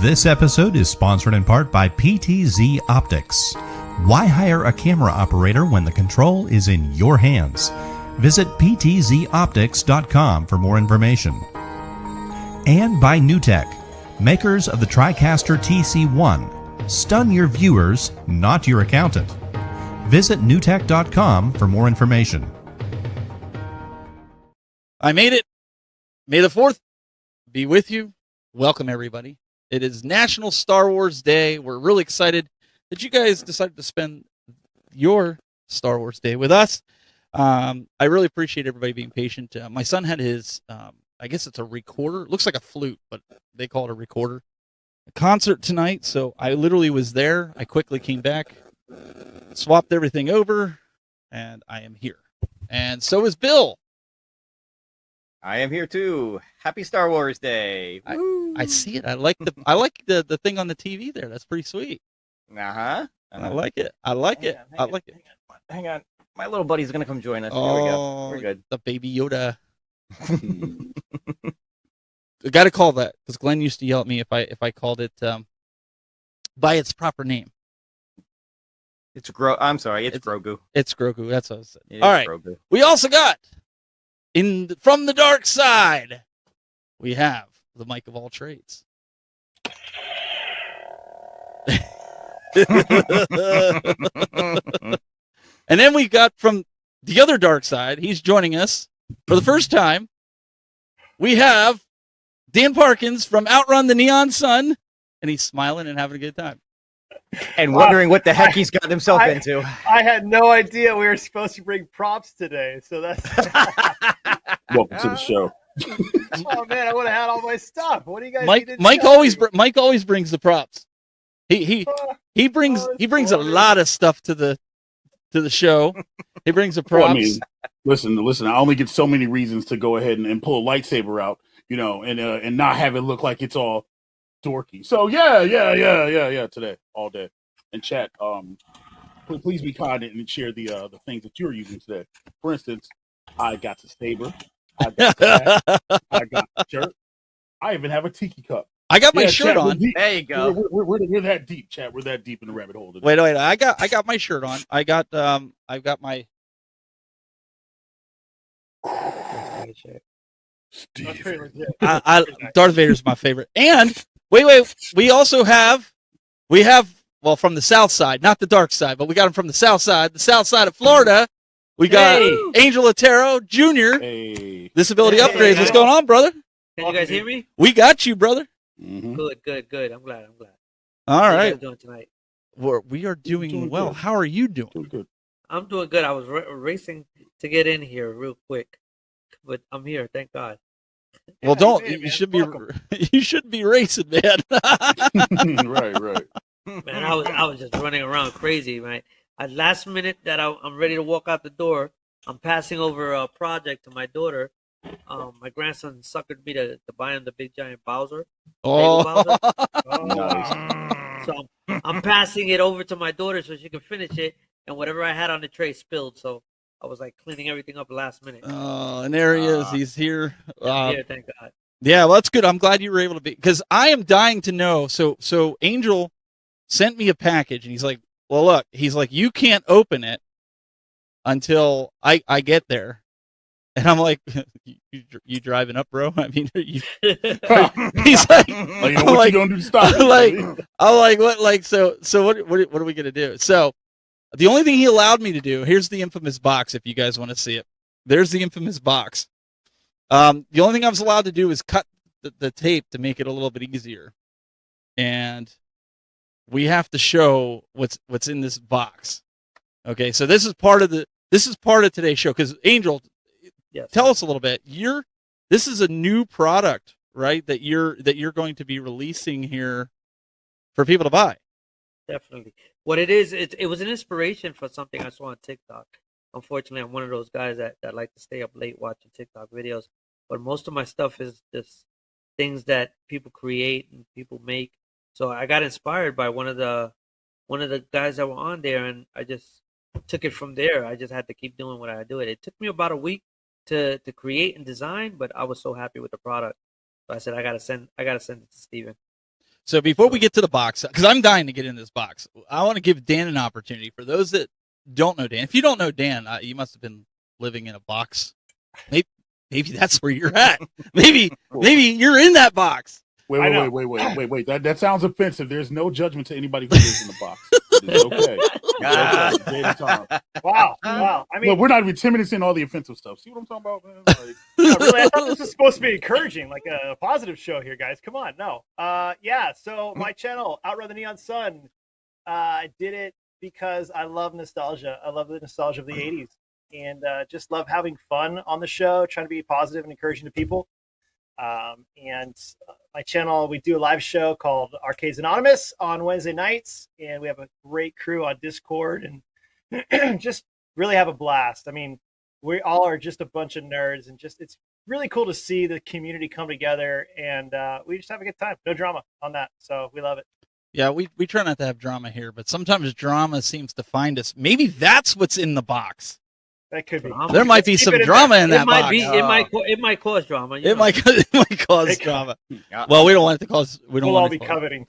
This episode is sponsored in part by PTZ Optics. Why hire a camera operator when the control is in your hands? Visit ptzoptics.com for more information. And by NewTek, makers of the TriCaster TC1. Stun your viewers, not your accountant. Visit newtek.com for more information. I made it. May the 4th be with you. Welcome, everybody. It is National Star Wars Day. We're really excited that you guys decided to spend your Star Wars Day with us. I really appreciate everybody being patient. My son had his, I guess it's a recorder. It looks like a flute, but they call it a recorder. A concert tonight, so I literally was there. I quickly came back, swapped everything over, and I am here. And so is Bill. I am here too. Happy Star Wars Day. I see it. I like the thing on the TV there. That's pretty sweet. Uh-huh. I like it. I like it. Hang on. My little buddy's gonna come join us. Oh, there we go. We're good. The baby Yoda. I got to call that because Glenn used to yell at me if I called it by its proper name. I'm sorry. It's Grogu. It's Grogu. That's what I said. It All is right. Grogu. We also got from the dark side. We have the Mike of all trades. And then we got from the other dark side. He's joining us for the first time. We have Dan Parkins from Outrun the Neon Sun, and he's smiling and having a good time. And wondering what the heck he's gotten himself into. I had no idea we were supposed to bring props today, so that's. Welcome to the show. Oh man, I would have had all my stuff. What do you guys? Mike always brings the props. He brings a lot of stuff to the show. He brings the props. Well, I mean, listen. I only get so many reasons to go ahead and pull a lightsaber out, and not have it look like it's all dorky. So yeah. Today, all day, and chat. Please be kind and share the things that you're using today. For instance, I got the saber. I got the hat. I got the shirt. I even have a tiki cup. I got my shirt chat, on. There you go. We're that deep, chat. We're that deep in the rabbit hole today. Wait. I got my shirt on. I've got my. Darth Vader's my favorite. And wait. We also have from the south side, not the dark side, but we got him from the south side of Florida. We got Angel Otero Jr. Disability Upgrades. What's going on, brother? Can you guys hear me? We got you, brother. Mm-hmm. Good. I'm glad. All right. What are you guys doing tonight? We are doing well. Good. How are you doing? Doing good. I'm doing good. I was racing to get in here real quick, but I'm here. Thank God. Well, Yeah, don't. you made it, You man. should be. Welcome. You should be racing, man. Right. Man, I was just running around crazy, man. At last minute that I'm ready to walk out the door, I'm passing over a project to my daughter. My grandson suckered me to buy him the big giant Bowser. Lego Bowser. Oh, Nice. So I'm passing it over to my daughter so she can finish it, and whatever I had on the tray spilled. So I was like cleaning everything up last minute. Oh, and there he is. He's here. I'm here, thank God. Yeah, well, that's good. I'm glad you were able to be, because I am dying to know. So Angel sent me a package, and he's like, "Well, look," he's like, "You can't open it until I get there." And I'm like, "You driving up, bro?" I mean, he's like, Like, you know, I'm what like- you gonna do to stop it? like, I'm like, what? Like, so what are we gonna do? So the only thing he allowed me to do, here's the infamous box. If you guys want to see it, there's the infamous box. The only thing I was allowed to do is cut the tape to make it a little bit easier, and we have to show what's in this box. Okay, so this is part of today's show. Because Angel, Yes. tell us a little bit. This is a new product, right? That you're going to be releasing here for people to buy. Definitely. What it is, it was an inspiration for something I saw on TikTok. Unfortunately, I'm one of those guys that like to stay up late watching TikTok videos. But most of my stuff is just things that people create and people make. So I got inspired by one of the guys that were on there, and I just took it from there. I just had to keep doing what I do. It took me about a week to create and design, but I was so happy with the product. So I said I gotta send it to Steven. So before we get to the box, because I'm dying to get in this box, I want to give Dan an opportunity. For those that don't know Dan, if you don't know Dan, you must have been living in a box. Maybe that's where you're at. Maybe you're in that box. Wait. That sounds offensive. There's no judgment to anybody who lives in the box. It's okay. It's okay. Day and time. wow. I mean, Look, we're not even 10 minutes in all the offensive stuff. See what I'm talking about, man? Like, really, I thought this was supposed to be encouraging, like a positive show here, guys. Come on, no. Yeah. So my channel, Outrun the Neon Sun, I did it because I love nostalgia. I love the nostalgia of the '80s, and just love having fun on the show, trying to be positive and encouraging to people. And my channel, we do a live show called Arcades Anonymous on Wednesday nights, and we have a great crew on Discord, and just really have a blast. I mean, we all are just a bunch of nerds, and just it's really cool to see the community come together, and we just have a good time. No drama on that, so we love it. Yeah, we try not to have drama here, but sometimes drama seems to find us. Maybe that's what's in the box. That could be. There might be Keep some it in drama there. in that It might box. be. It might cause drama. It might cause It- drama. Yeah. Well, we don't want it to cause. We don't We'll want all it be to cause- coveting.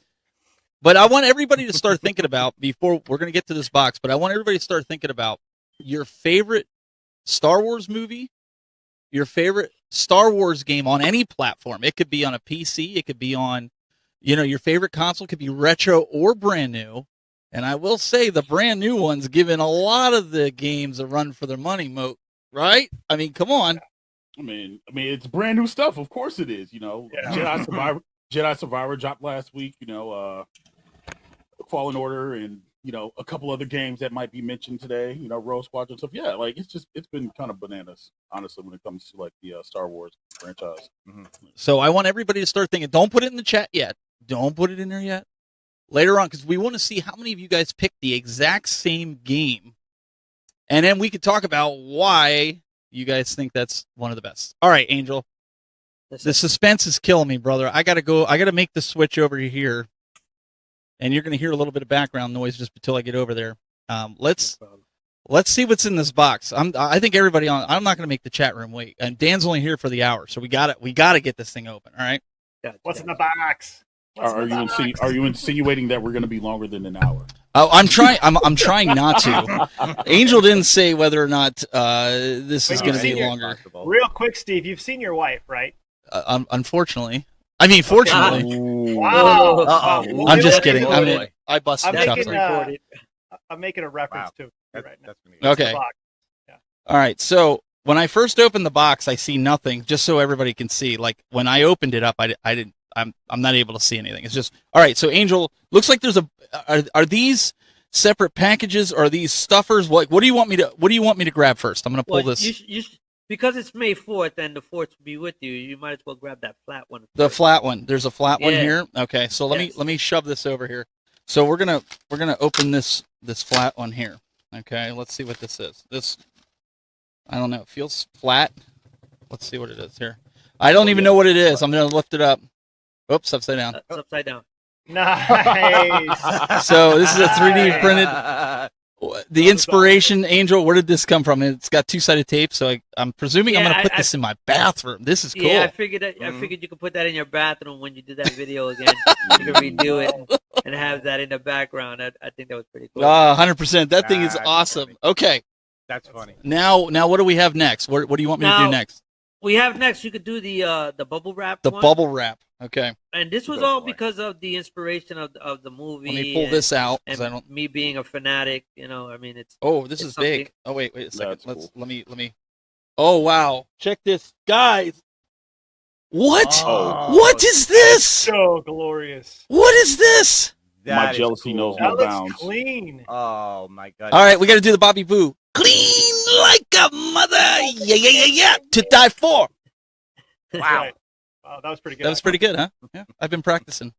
But I want everybody to start thinking about, before we're going to get to this box, but I want everybody to start thinking about your favorite Star Wars movie, your favorite Star Wars game on any platform. It could be on a PC. It could be on, your favorite console. It could be retro or brand new. And I will say the brand new ones giving a lot of the games a run for their money, right? I mean, come on. I mean, it's brand new stuff. Of course it is. Yeah. Jedi Survivor dropped last week. Fallen Order, and a couple other games that might be mentioned today. Rogue Squadron stuff. Yeah, like it's been kind of bananas, honestly, when it comes to like the Star Wars franchise. So I want everybody to start thinking. Don't put it in the chat yet. Don't put it in there yet. Later on, because we want to see how many of you guys picked the exact same game. And then we could talk about why you guys think that's one of the best. All right, Angel. The suspense is killing me, brother. I got to make the switch over here. And you're going to hear a little bit of background noise just until I get over there. Let's see what's in this box. I think everybody I'm not going to make the chat room wait. And Dan's only here for the hour, so we got to get this thing open, all right? What's in the box? Are you insinuating that we're going to be longer than an hour? Oh, I'm trying. I'm trying not to. Angel didn't say whether or not this is Wait, going to you've be seen longer. Real quick, Steve, you've seen your wife, right? Unfortunately, I mean, fortunately. Wow. Uh-oh. I'm just Look kidding. at I this. mean, I busted I'm chops. making, I'm making a reference to it right now. That's gonna Okay. The box. All right. So when I first opened the box, I see nothing. Just so everybody can see, like when I opened it up, I'm not able to see anything. It's just all right. So Angel, looks like there's are these separate packages? Or are these stuffers? What do you want me to grab first? I'm gonna pull Well, this. because it's May 4th and the 4th will be with you. You might as well grab that flat one. The first. flat one. There's a flat one Yeah. here. Okay, so let Yes. me shove this over here. So we're gonna open this flat one here. Okay, let's see what this is. This, I don't know. It feels flat. Let's see what it is here. I don't even know what it is. I'm gonna lift it up. Oops, upside down. It's upside down. Nice. So this is a 3D printed. The inspiration, Angel, where did this come from? It's got two-sided tape, so I'm presuming I'm Yeah, gonna put this in my bathroom. This is cool. Yeah, I figured you could put that in your bathroom when you do that video again. You can redo it and have that in the background. I think that was pretty cool. 100%. That thing is That's awesome. funny. Okay, That's funny. now what do we have next? What do you want me to do Now, next? We have next. You could do the bubble wrap. The one. bubble wrap. Okay, And this was Go all for it. because of the inspiration of the movie. let me pull this out. 'Cause And I don't. me being a fanatic, I mean, it's Oh, this it's is big. something- Oh wait a second. That's Let's cool. let me. Oh wow! Check this, guys. What? Oh, What is this? So glorious. What is this? that My is jealousy cool. knows That no looks bounds. clean. Oh my god. All right, we got to do the Bobby Boo. Clean like a mother. Yeah. To die for. Wow. Right. Wow, that was pretty good. That was pretty good, huh? Yeah, I've been practicing.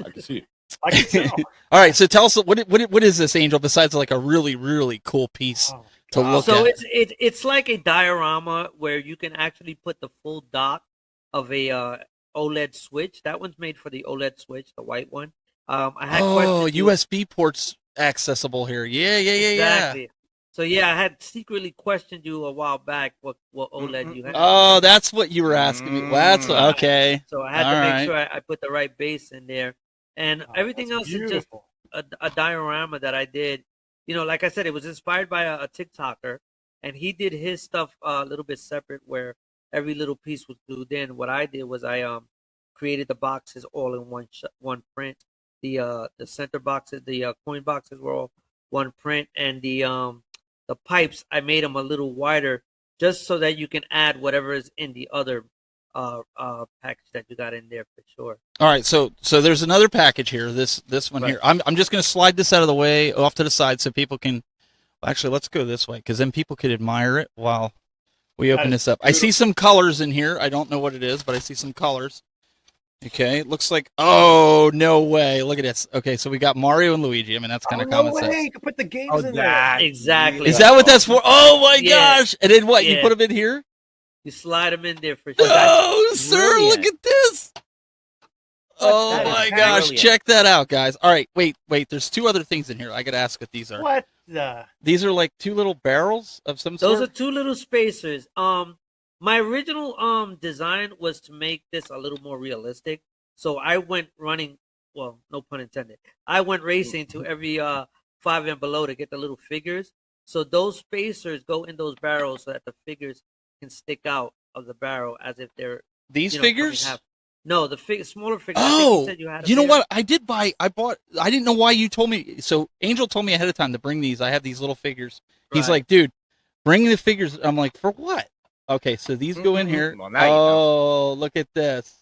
I can see it. I can tell. All right, so tell us what is this, Angel? Besides like a really really cool piece Oh, to God. look So at. it's like a diorama where you can actually put the full dock of a OLED switch. That one's made for the OLED switch, the white one. I had questioned you- USB ports accessible here. Yeah. exactly. So yeah, I had secretly questioned you a while back what OLED you had. Oh, that's what you were asking me. Well, that's okay. So I had to All make right. sure I put the right base in there, and Oh, everything that's else is just beautiful. a diorama that I did. Like I said, it was inspired by a TikToker, and he did his stuff a little bit separate, where every little piece was glued in. What I did was I created the boxes all in one print. The center boxes, the coin boxes were all one print, and the pipes I made them a little wider, just so that you can add whatever is in the other package that you got in there for sure. All right, so there's another package here. This one Right. here. I'm just going to slide this out of the way, off to the side, so people can. Actually, let's go this way, because then people could admire it while we open That this is up. I see some colors in here. I don't know what it is, but I see some colors. Okay, it looks like. Oh no way! Look at this. Okay, so we got Mario and Luigi. I mean, that's kind of no common way. sense. You could put the games Oh, in there. that Exactly. Is that what that's for? Oh my Yeah. gosh! And then what? You Yeah. put them in here? You slide them in there for sure. Oh, sir, brilliant. look at this. Oh That is my gosh, brilliant. check that out, guys. All right, wait. There's two other things in here. I got to ask what these are. What the? These are like two little barrels of some sort. Those are two little spacers. My original design was to make this a little more realistic. So I went running. Well, no pun intended. I went racing to every 5 and below to get the little figures. So those spacers go in those barrels so that the figures can stick out of the barrel as if they're These coming figures? half. No, the smaller figures. I think Oh, you said you had. you know pair. what? I didn't know why you told me. So Angel told me ahead of time to bring these. I have these little figures. He's Right. like, dude, bring the figures. I'm like, for what? Okay, so these go in here. Well, now you know. Oh, look at this.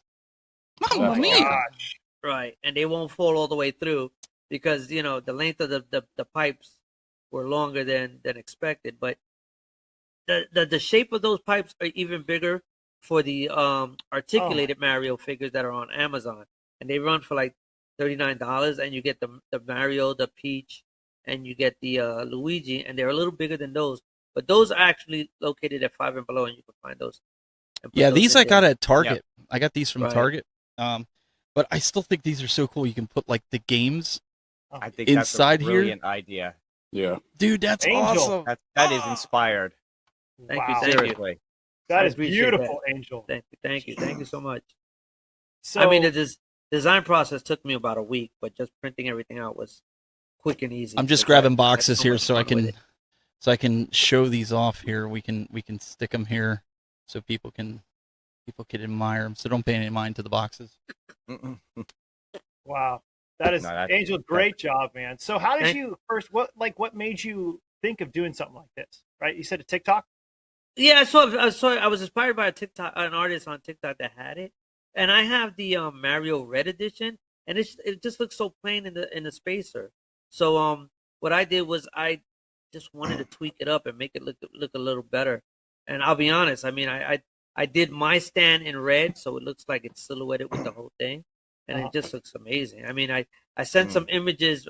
Mamma Oh, mia. gosh. Right, and they won't fall all the way through because the length of the pipes were longer than expected. But the shape of those pipes are even bigger for the articulated Mario figures that are on Amazon, and they run for like $39, and you get the Mario, the Peach, and you get the Luigi, and they're a little bigger than those. But those are actually located at 5 and below, and you can find those. and put Yeah, those these in I got there. at Target. I got these from Right. Target. But I still think these are so cool. You can put like the games. I think Inside that's a here? brilliant idea. Yeah. Dude, that's Angel. awesome. That is inspired. Thank Wow. you, thank you. Seriously. That I is appreciate beautiful, Angel. Thank you so much. So I mean, the design process took me about a week, but just printing everything out was quick and easy. I'm just because I grabbing had boxes so here much so I fun with can it. show these off here. We can stick them here so people can admire them. So don't pay any mind to the boxes. Mm-mm. wow, that is No, that's- Angel. Great job, man. So how did Thank- you first? What made you think of doing something like this? Right, you said a TikTok. Yeah, I was inspired by an artist on TikTok that had it, and I have the Mario Red edition, and it just looks so plain in the spacer. So what I did was I just wanted to tweak it up and make it look a little better. And I'll be honest, I mean, I did my stand in red, so it looks like it's silhouetted with the whole thing, and it just looks amazing. I mean, I sent some images.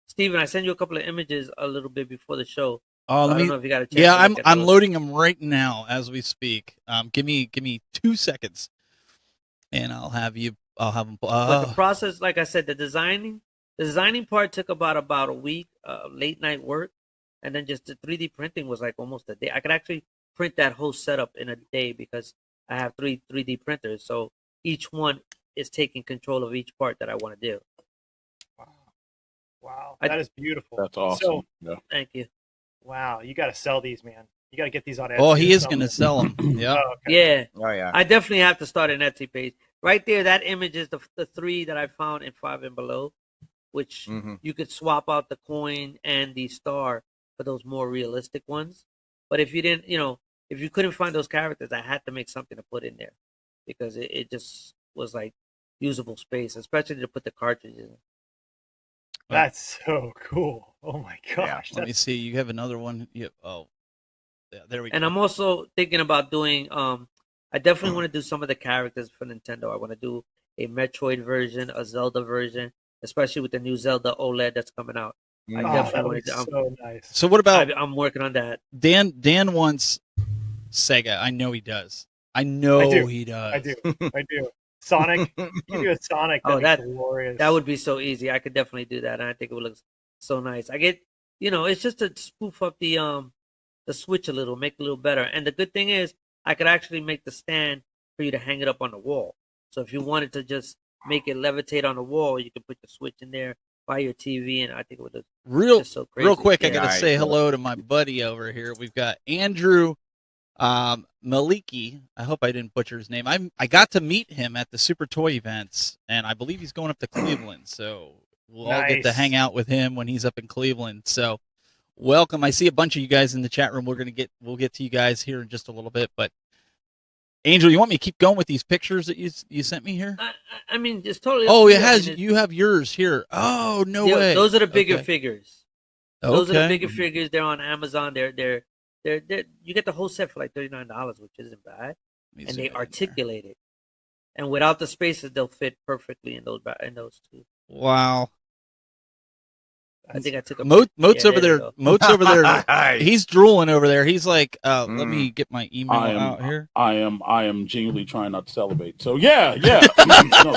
Steven, I sent you a couple of images a little bit before the show. Oh, I don't know if you got a chance. Yeah, to look at I'm those. loading them right now as we speak. Give me 2 seconds, and I'll have them. But the process, like I said, the designing part took about a week, late night work, and then just the 3D printing was like almost a day. I could actually print that whole setup in a day because I have 3D printers, so each one is taking control of each part that I want to do. Wow, that is beautiful. That's awesome. So, yeah. Thank you. wow, you got to sell these, man. You got to get these on Etsy. Oh, he or is going to something. sell them. Yeah. Oh, okay. Yeah, Oh yeah. I definitely have to start an Etsy page. Right there, that image is the 3 that I found in 5 and below, which you could swap out the coin and the star for those more realistic ones. But if you didn't, if you couldn't find those characters, I had to make something to put in there because it just was like usable space, especially to put the cartridges in. That's so cool. Oh my gosh. Let me see. You have another one. Yeah. Oh, yeah, there we go. And I'm also thinking about doing. I definitely want to do some of the characters for Nintendo. I want to do a Metroid version, a Zelda version, especially with the new Zelda OLED that's coming out. I definitely want to. So nice. So what about I'm working on that. Dan wants Sega. I know he does. I know he does. I do. Sonic. Give you a Sonic. Oh, That'd be glorious. That would be so easy. I could definitely do that, and I think it would look so nice. I get, it's just to spoof up the Switch a little, make it a little better. And the good thing is, I could actually make the stand for you to hang it up on the wall. So if you wanted to just make it levitate on the wall, you could put the Switch in there by your TV, and I think it would look just so crazy. Real quick. I Yeah. got to say hello to my buddy over here. We've got Andrew Maliki. I hope I didn't butcher his name. I got to meet him at the Super Toy events, and I believe he's going up to Cleveland. So we'll all get to hang out with him when he's up in Cleveland. So welcome. I see a bunch of you guys in the chat room. We'll get to you guys here in just a little bit. But Angel, you want me to keep going with these pictures that you sent me here? I mean, it's totally. Oh, it has. You have yours here. Oh, no way. Those are the bigger figures. Those are the Okay. bigger figures. They're on Amazon. They're you get the whole set for like $39, which isn't bad, and they articulate it. And without the spaces, they'll fit perfectly in those two. Wow. I think I took a Moat's yeah, over there you there. go. Moat's over there. He's drooling over there. He's like, let me get my email out here. I am genuinely trying not to salivate. So yeah. No,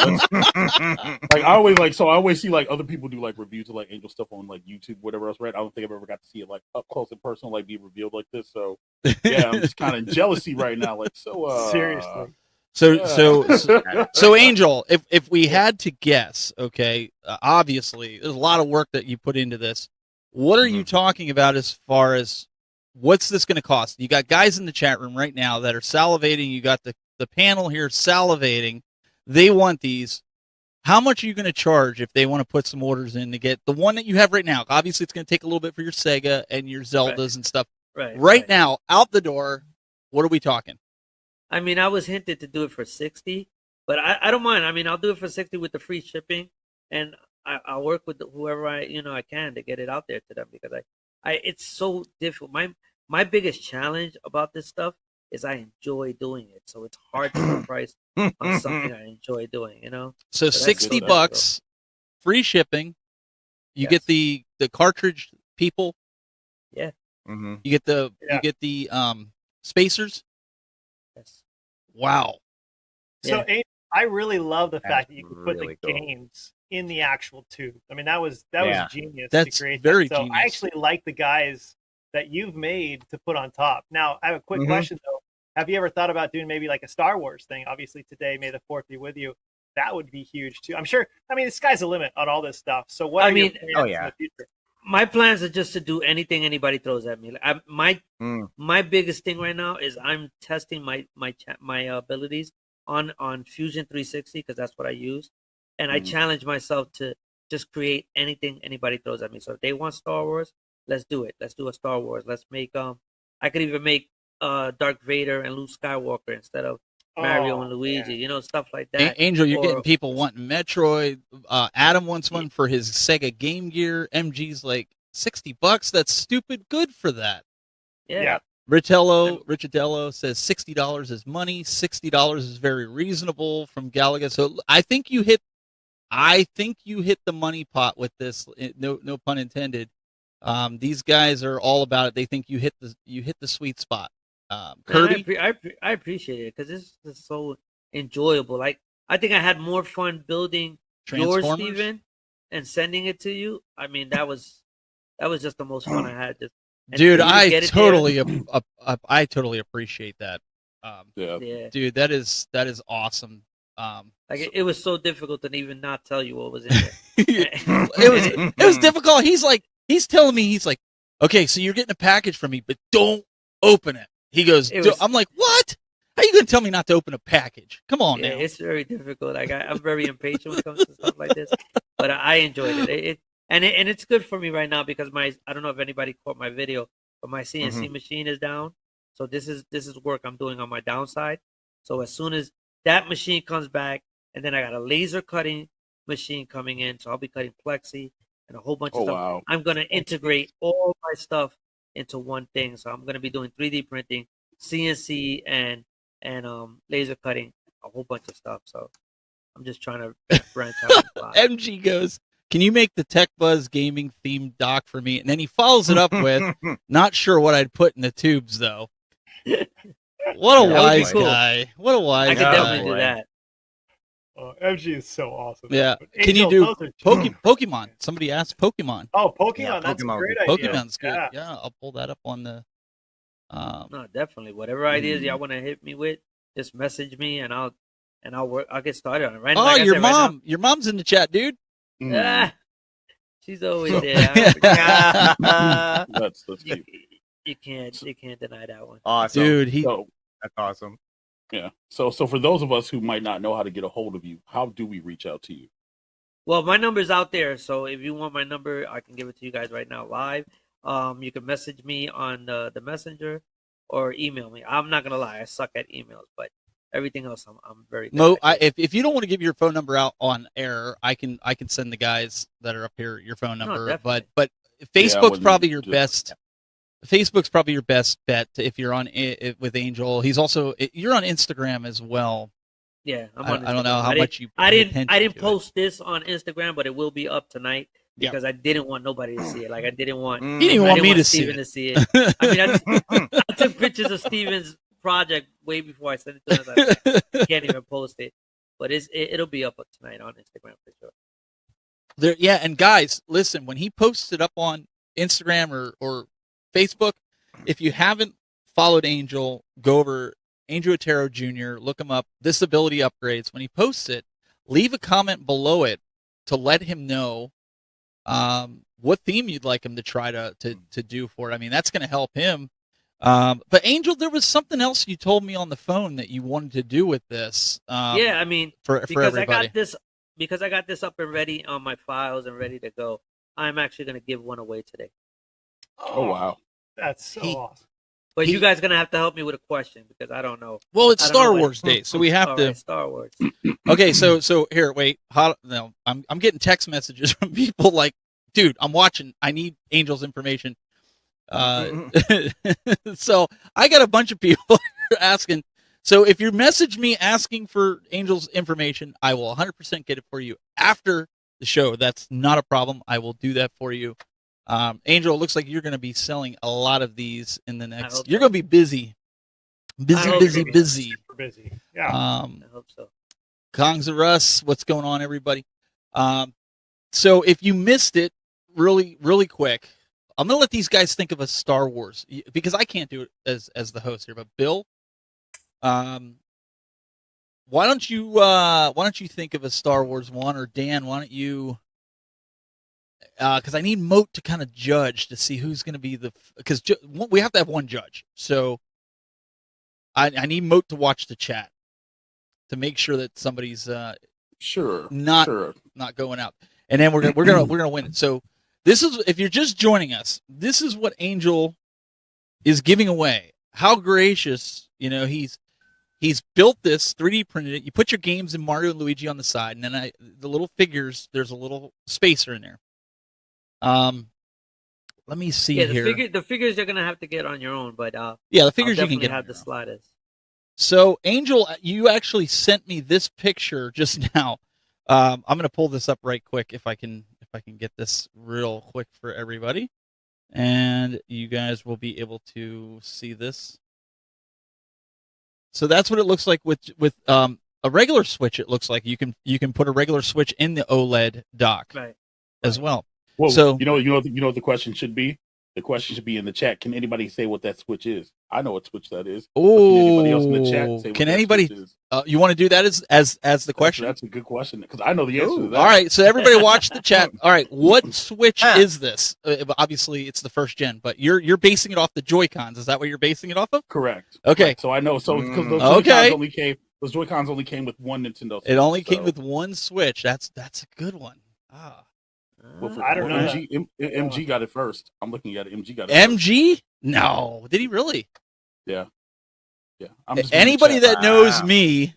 like I always see like other people do like reviews of like Angel stuff on like YouTube, whatever else, right? I don't think I've ever got to see it like up close and personal, like be revealed like this. So yeah, I'm just kind of jealousy right now. Like seriously. So Angel, if we had to guess, okay, obviously there's a lot of work that you put into this. What are you talking about as far as what's this going to cost? You got guys in the chat room right now that are salivating. You got the panel here salivating. They want these. How much are you going to charge if they want to put some orders in to get the one that you have right now? Obviously, it's going to take a little bit for your Sega and your Zeldas and stuff. Right now, out the door, what are we talking? I mean, I was hinted to do it for $60, but I don't mind. I mean, I'll do it for $60 with the free shipping, and I'll work with whoever I can to get it out there to them because it's so difficult. My biggest challenge about this stuff is I enjoy doing it, so it's hard to put a price on something I enjoy doing. So $60, free shipping. You get the cartridge people. Yeah. You get the spacers. Yes. Wow. So I really love the fact that you can put really the cool. games in the actual tube. I mean, that was genius. That's to create very that. So genius. I actually like the guys that you've made to put on top. Now, I have a quick question though. Have you ever thought about doing maybe like a Star Wars thing? Obviously, today, May the 4th be with you. That would be huge too. I'm sure. I mean, the sky's the limit on all this stuff. So what are your plans in the future? My plans are just to do anything anybody throws at me. Like my biggest thing right now is I'm testing my abilities on Fusion 360 because that's what I use, and I challenge myself to just create anything anybody throws at me. So if they want Star Wars, let's do it. Let's do a Star Wars. Let's make I could even make Darth Vader and Luke Skywalker instead of Mario and Luigi. Stuff like that. Angel, you're getting people wanting Metroid. Adam wants one for his Sega Game Gear. MG's like, $60. That's stupid good for that. Yeah. Richardello says $60 is money. $60 is very reasonable from Gallagher. So I think you hit the money pot with this. No pun intended. These guys are all about it. They think you hit the sweet spot. Kirby, I appreciate it because this is so enjoyable. Like I think I had more fun building yours, Steven, and sending it to you. I mean, that was just the most fun I had. Dude, I totally appreciate that. Yeah. Dude, that is awesome. Like it was so difficult to even not tell you what was in there. it was difficult. He's telling me, he's like, okay, so you're getting a package from me, but don't open it. He goes, I'm like, what? How are you going to tell me not to open a package? Come on, now. It's very difficult. Like I'm very impatient when it comes to stuff like this, but I enjoyed it. And it's good for me right now because I don't know if anybody caught my video, but my CNC machine is down. So this is work I'm doing on my downside. So as soon as that machine comes back, and then I got a laser cutting machine coming in, so I'll be cutting plexi and a whole bunch of stuff. Wow. I'm gonna integrate all my stuff into one thing. So I'm gonna be doing 3D printing, CNC, and laser cutting, a whole bunch of stuff. So I'm just trying to branch out. MG goes, can you make the Tech Buzz gaming themed dock for me? And then he follows it up with, not sure what I'd put in the tubes though. What a wise guy. What a wise guy. I could definitely do that. Oh, MG is so awesome. Yeah. Angel, can you do Pokemon? Somebody asked Pokemon. Oh, Pokemon. That's a great idea. Pokemon's good. Yeah, I'll pull that up on the. No, definitely. Whatever ideas y'all want to hit me with, just message me and I'll work. I'll get started on it. Right. Oh, like your mom. Your mom's in the chat, dude. She's always there. That's cute. You can't deny that one. Awesome. Dude, that's awesome. Yeah. So for those of us who might not know how to get a hold of you, how do we reach out to you? Well, my number's out there, so if you want my number, I can give it to you guys right now live. You can message me on the messenger or email me. I'm not gonna lie, I suck at emails, but everything else I'm very good at. If you don't want to give your phone number out on air, I can send the guys that are up here your phone number. But Facebook's probably your best. Facebook's probably your best bet if you're on it with Angel. He's also you're on Instagram as well. Yeah, I'm on Instagram. I don't know how much you. I didn't post this on Instagram, but it will be up tonight because I didn't want nobody to see it. Like I didn't want. You didn't want me to see it. I mean, I took pictures of Steven's project way before I sent it to him. I can't even post it, but it'll be up tonight on Instagram for sure. And guys, listen, when he posts it up on Instagram or Facebook, if you haven't followed Angel, go over Angel Otero Jr., look him up, Disability Upgrades. When he posts it, leave a comment below it to let him know what theme you'd like him to try to do for it. I mean, that's going to help him. But Angel, there was something else you told me on the phone that you wanted to do with this. I mean, for everybody. I got this up and ready on my files and ready to go. I'm actually going to give one away today. Oh wow, that's so awesome! But you guys are gonna have to help me with a question because I don't know. Well, it's Star Wars Day, so we have to. Right, Star Wars. Okay, so here, wait. I'm getting text messages from people like, dude, I'm watching. I need Angel's information. So I got a bunch of people asking. So if you message me asking for Angel's information, I will 100% get it for you after the show. That's not a problem. I will do that for you. Angel, it looks like you're going to be selling a lot of these in the next. You're going to be busy. Busy. Super busy. Yeah. I hope so. Kongs of Russ, what's going on, everybody? So if you missed it, really, really quick, I'm going to let these guys think of a Star Wars because I can't do it as the host here. But Bill, why don't you think of a Star Wars one, or Dan, why don't you? Because I need Moat to kind of judge to see who's going to be because we have to have one judge. So I need Moat to watch the chat to make sure that somebody's not going out, and then we're gonna win it. So this is, if you're just joining us, this is what Angel is giving away. How gracious, he's built this, 3D printed it. You put your games in Mario and Luigi on the side, and then the little figures. There's a little spacer in there. let me see Yeah, here. the figures you're gonna have to get on your own, but Yeah, the I'll figures you can definitely get. have the sliders. So, Angel, you actually sent me this picture just now. I'm going to pull this up right quick if I can get this real quick for everybody, and you guys will be able to see this. So that's what it looks like with a regular Switch. It looks like you can put a regular Switch in the OLED dock Right. as well. Well, So you know what the question should be. The question should be in the chat. Can anybody say what that Switch is? I know what Switch that is. But can anybody else in the chat say what can that anybody? Switch is? You want to do that as the question? That's a good question because I know the answer to Ooh. that. All right, so everybody watch the chat. All right, what Switch Huh. is this? Obviously, it's the first gen, but you're basing it off the Joy-Cons. Is that what you're basing it off of? Correct. Okay. Right. So I know. So because those Okay. Joy-Cons only came with one Nintendo Switch. It only so. came with one Switch. That's a good one. Ah. Well, I don't know MG got it first. I'm looking at it. MG got it. First. MG? No, did he really? Yeah. I'm just reading the Anybody chat. that knows Wow. me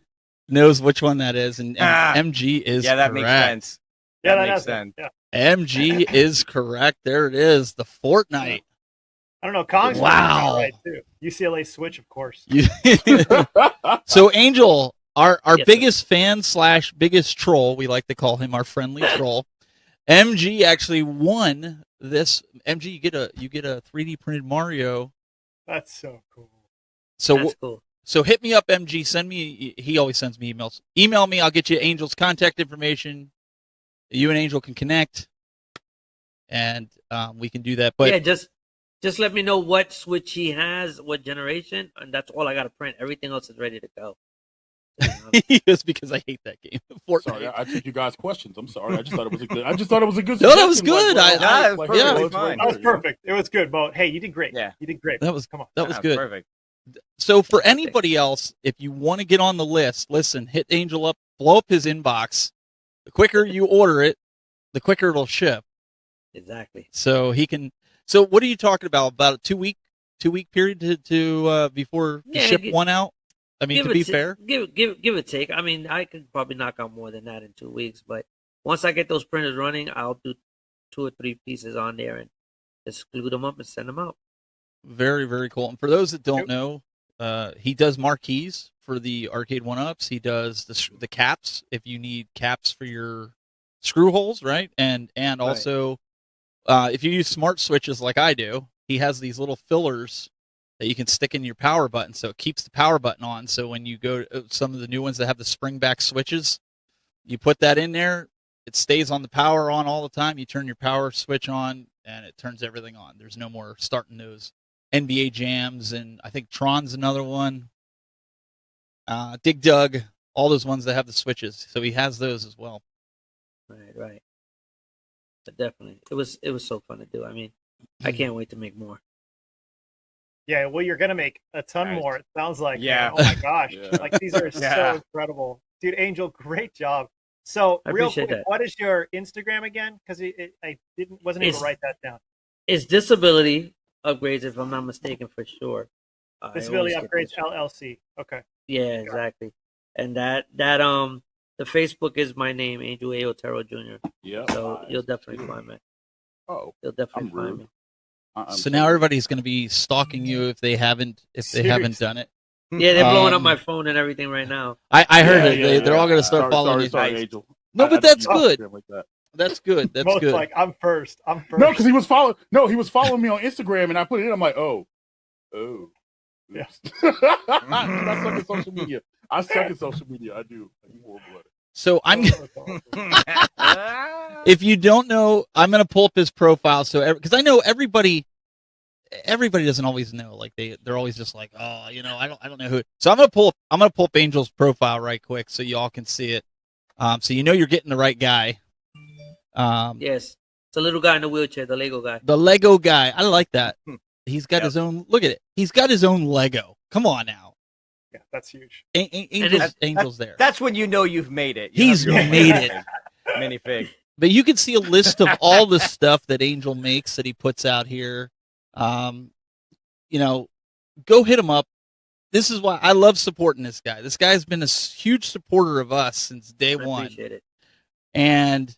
knows which one that is, and Ah. MG is Yeah, that correct. makes sense. Yeah, That that makes does sense. Yeah. MG is correct. There it is. The Fortnite. I don't know. Kong's Wow. right too. UCLA Switch, of course. So Angel, our Yes, biggest fan / biggest troll, we like to call him our friendly troll. MG actually won this. MG, you get a 3D printed Mario. That's so cool. So That's cool. so hit me up, MG. Send me. He always sends me emails. Email me. I'll get you Angel's contact information. You and Angel can connect, and we can do that. But yeah, just let me know what Switch he has, what generation, and that's all I got to print. Everything else is ready to go. it's because I hate that game. Fortnite. Sorry, I took you guys' questions. I'm sorry. I just thought it was a good. No, that was suggestion, good. well, that was yeah. perfectly it's right fine. That was there, you know? perfect. It was good, Bo. Hey, you did great. Yeah. You did great. That was Come on. that was That's good. Perfect. So for Okay. anybody else, if you want to get on the list, listen, hit Angel up, blow up his inbox. The quicker you order it, the quicker it'll ship. Exactly. So he can. So what are you talking about? About a 2-week period to before to Yeah, ship gi- one out? I mean, to be fair. give it take. I mean, I could probably knock out more than that in 2 weeks, but once I get those printers running, I'll do 2 or 3 pieces on there and just glue them up and send them out. Very, very cool. And for those that don't know, he does marquees for the arcade 1-ups. He does the caps if you need caps for your screw holes, right? And also if you use smart switches like I do, he has these little fillers that you can stick in your power button, so it keeps the power button on. So when you go to some of the new ones that have the spring back switches, you put that in there, it stays on the power on all the time. You turn your power switch on, and it turns everything on. There's no more starting those NBA jams, and I think Tron's another one. Dig Dug, all those ones that have the switches. So he has those as well. Right. But definitely, it was so fun to do. I mean, I can't wait to make more. Yeah, well, you're gonna make a ton Nice. more. It sounds like. Yeah. Man. Oh my gosh. Yeah. Like these are Yeah. so incredible, dude. Angel, great job. So I real appreciate quick, that. what is your Instagram again? Because I wasn't able It's- to write that down. It's disability upgrades, if I'm not mistaken, for sure. I Disability always get Upgrades those- LLC. Okay. Yeah, exactly. And that the Facebook is my name, Angel A. Otero Jr. Yeah. So you'll definitely find me. Oh, You'll definitely I'm find rude. me. So now everybody's going to be stalking you if they haven't Seriously. done it. Yeah, they're blowing up Um, my phone and everything right now. I heard Yeah, it. yeah, They're all going to start sorry, following you. Sorry, Nice. Angel. No, I but don't that's use good. Instagram like that. That's good. That's Most good. like I'm first. I'm first. No, because he was following. No, he was following me on Instagram, and I put it in. I'm like, oh. Yeah. I suck at social media. I do. I'm horrible at it. So I'm. Ah. If you don't know, I'm going to pull up his profile. So because I know everybody doesn't always know. Like they're always just like, oh, I don't know who. So I'm going to pull up Angel's profile right quick so y'all can see it. So you're getting the right guy. Yes. It's a little guy in a wheelchair, the Lego guy. The Lego guy. I like that. He's got Yep. his own. Look at it. He's got his own Lego. Come on now. Yeah, that's huge. Angel's there. That's when you know you've made it. You He's have your own made it. minifig. But you can see a list of all the stuff that Angel makes that he puts out here. Go hit him up. This is why I love supporting this guy. This guy's been a huge supporter of us since day I one, appreciate it. and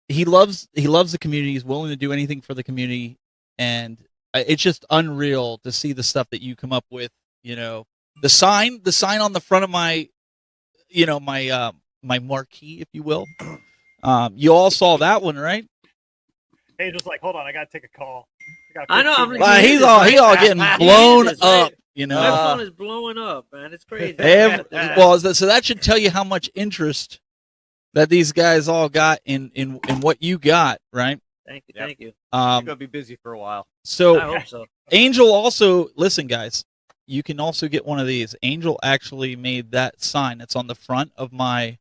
he loves the community. He's willing to do anything for the community. and it's just unreal to see the stuff that you come up with. You know, the sign on the front of my, you know, my my marquee, if you will. You all saw that one, right? Angel's like, hold on, I gotta take a call. I know. He's all getting blown up. You know, my phone is blowing up, man. It's crazy. Well, so that should tell you how much interest that these guys all got in what you got, right? Thank you, thank you. You're gonna be busy for a while. So I hope so. Angel also, listen, guys, you can also get one of these. Angel actually made that sign that's on the front of my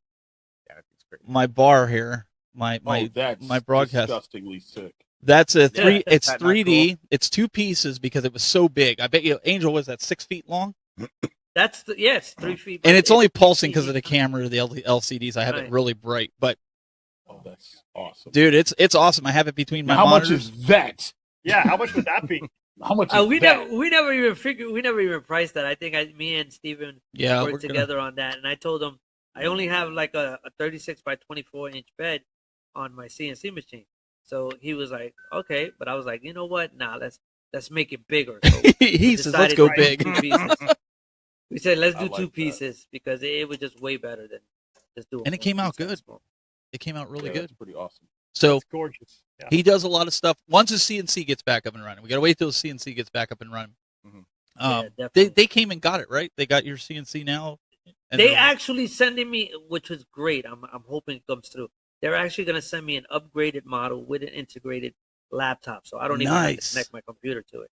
bar here, my broadcast. Disgustingly sick. That's a three. Yeah. It's That's not 3D. cool. It's 2 pieces because it was so big. I bet you, Angel, was that 6 feet long? That's it's 3 feet. And it's only pulsing 3 because of the feet. camera, the LCDs. I have it Right. really bright, but Oh, that's awesome. dude, it's awesome. I have it between my Now, how much monitors. is that? Yeah, how much would that be? How much is We that? never even figured. We never even priced that. I think me and Steven Yeah, worked together on that, and I told him I only have like a 36 by 24-inch bed on my CNC machine. So he was like, okay, but I was like, you know what? Nah, let's make it bigger. So He says, "Let's decided go to do big." 2 pieces. We said, let's I do like 2 that. pieces because it was just way better than just doing. And it one came out piece good. that's small. It came out really Yeah, good. that's pretty awesome. So It's gorgeous. Yeah. he does a lot of stuff. Once his CNC gets back up and running, we gotta wait till the CNC gets back up and running. Mhm. Yeah, definitely. They came and got it, right? They got your CNC now. And They they're- actually sending me, which was great. I'm hoping it comes through. They're actually gonna send me an upgraded model with an integrated laptop, so I don't even have to Nice. connect my computer to it.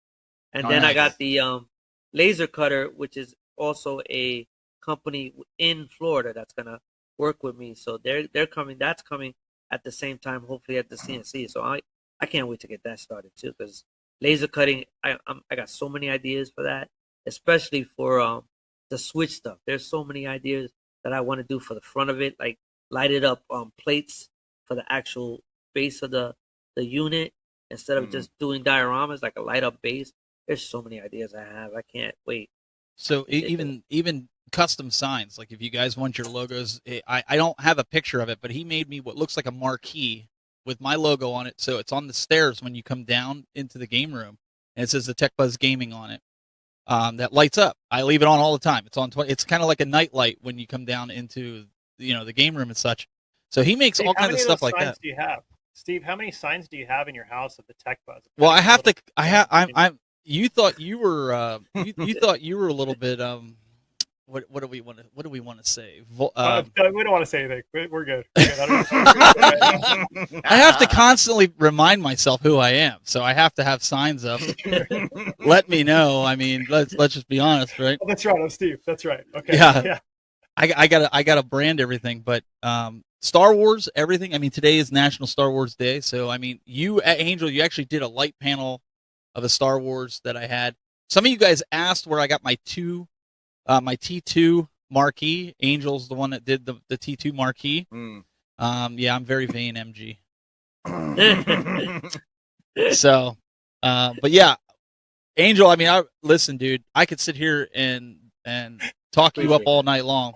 And Oh, then I nice. got the laser cutter, which is also a company in Florida that's gonna work with me. So they're coming. That's coming at the same time, hopefully at the CNC. So I can't wait to get that started too, because laser cutting, I got so many ideas for that, especially for the switch stuff. There's so many ideas that I want to do for the front of it, like lighted up plates for the actual base of the unit instead of just doing dioramas, like a light up base. There's so many ideas I have. I can't wait. So They did even custom signs, like if you guys want your logos, I don't have a picture of it, but he made me what looks like a marquee with my logo on it. So it's on the stairs when you come down into the game room, and it says the Tech Buzz Gaming on it. That lights up. I leave it on all the time. It's on. It's kind of like a night light when you come down into the game room and such. So he makes Steve, all how kinds of many stuff those like signs that. do you have? Steve, how many signs do you have in your house of the Tech Buzz? Well, I have to. I'm. You thought you were. You thought you were a little bit. What do we want to say? we don't want to say anything. We're good. I have to constantly remind myself who I am, so I have to have signs up. Let me know. I mean, let's just be honest, right? Oh, that's right. I'm Steve. That's right. Okay. Yeah. I gotta brand everything, but Star Wars, everything. I mean, today is National Star Wars Day, so I mean, you at Angel, you actually did a light panel of a Star Wars that I had. Some of you guys asked where I got my T2 marquee. Angel's the one that did the T2 marquee. Yeah, I'm very vain, MG. So, but yeah, Angel. I mean, listen, dude. I could sit here and talk you up all night long.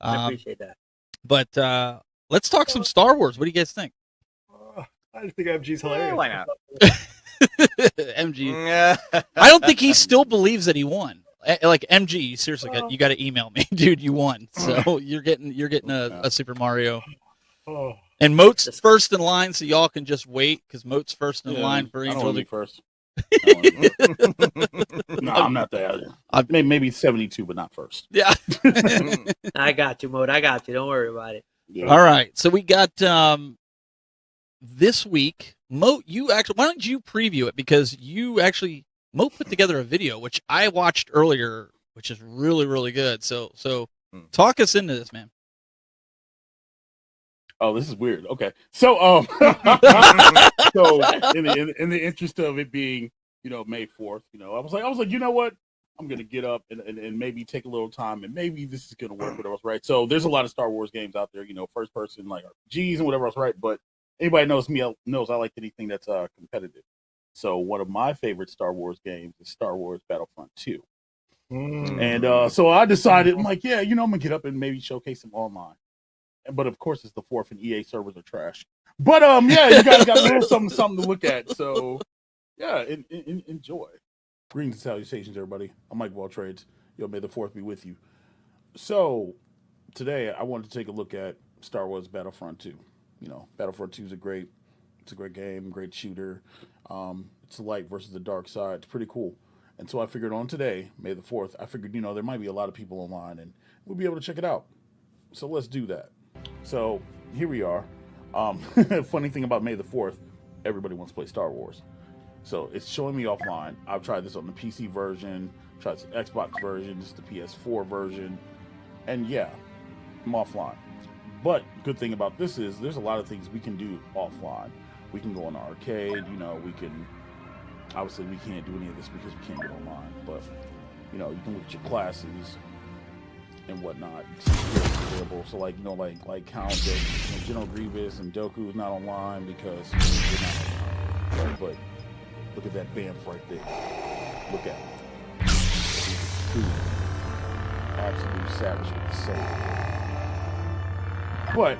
I appreciate that. But let's talk some Star Wars. What do you guys think? I just think MG's hilarious. why not? MG. Yeah. I don't think he still believes that he won. Like MG, seriously, you got to email me, dude. You won, so you're getting a Super Mario. Oh. And Moat's first in line, so y'all can just wait because Moat's first in line for I don't Angel. want to be first. No, I'm not that. Maybe 72, but not first. Yeah. I got you, Mode. I got you. Don't worry about it. Yeah. All right. So we got this week. Moat, you actually, why don't you preview it? Because Moat put together a video, which I watched earlier, which is really, really good. So talk us into this, man. Oh, this is weird. Okay, so so in the interest of it being May 4th, I was like, you know what, I'm gonna get up and maybe take a little time and maybe this is gonna work with us, right? So there's a lot of Star Wars games out there, first person like RPGs and whatever else, right? But anybody knows me knows I like anything that's competitive. So one of my favorite Star Wars games is Star Wars Battlefront 2. And so I decided, I'm like, yeah, I'm gonna get up and maybe showcase them online. But of course, it's the 4th, and EA servers are trash. But yeah, you guys got a little something to look at. So Yeah, enjoy. Greetings and salutations, everybody. I'm Mike Wall Trades. Yo, may the fourth be with you. So today I wanted to take a look at Star Wars Battlefront 2. You know, Battlefront 2 is a great game, great shooter. It's the light versus the dark side. It's pretty cool. And so I figured on today, May the 4th, I figured, there might be a lot of people online and we'll be able to check it out. So let's do that. So here we are. Funny thing about May the 4th, everybody wants to play Star Wars. So it's showing me offline. I've tried this on the PC version, tried the Xbox version, this is the PS4 version, and yeah, I'm offline. But good thing about this is there's a lot of things we can do offline. We can go on the arcade, we can, obviously we can't do any of this because we can't get online, but you can look at your classes and whatnot. You can see here it's available. So like Count, General Grievous and Dooku is not online because they're not online. Right? But look at that Banff right there. Look at it. Two absolute savage with the soul. But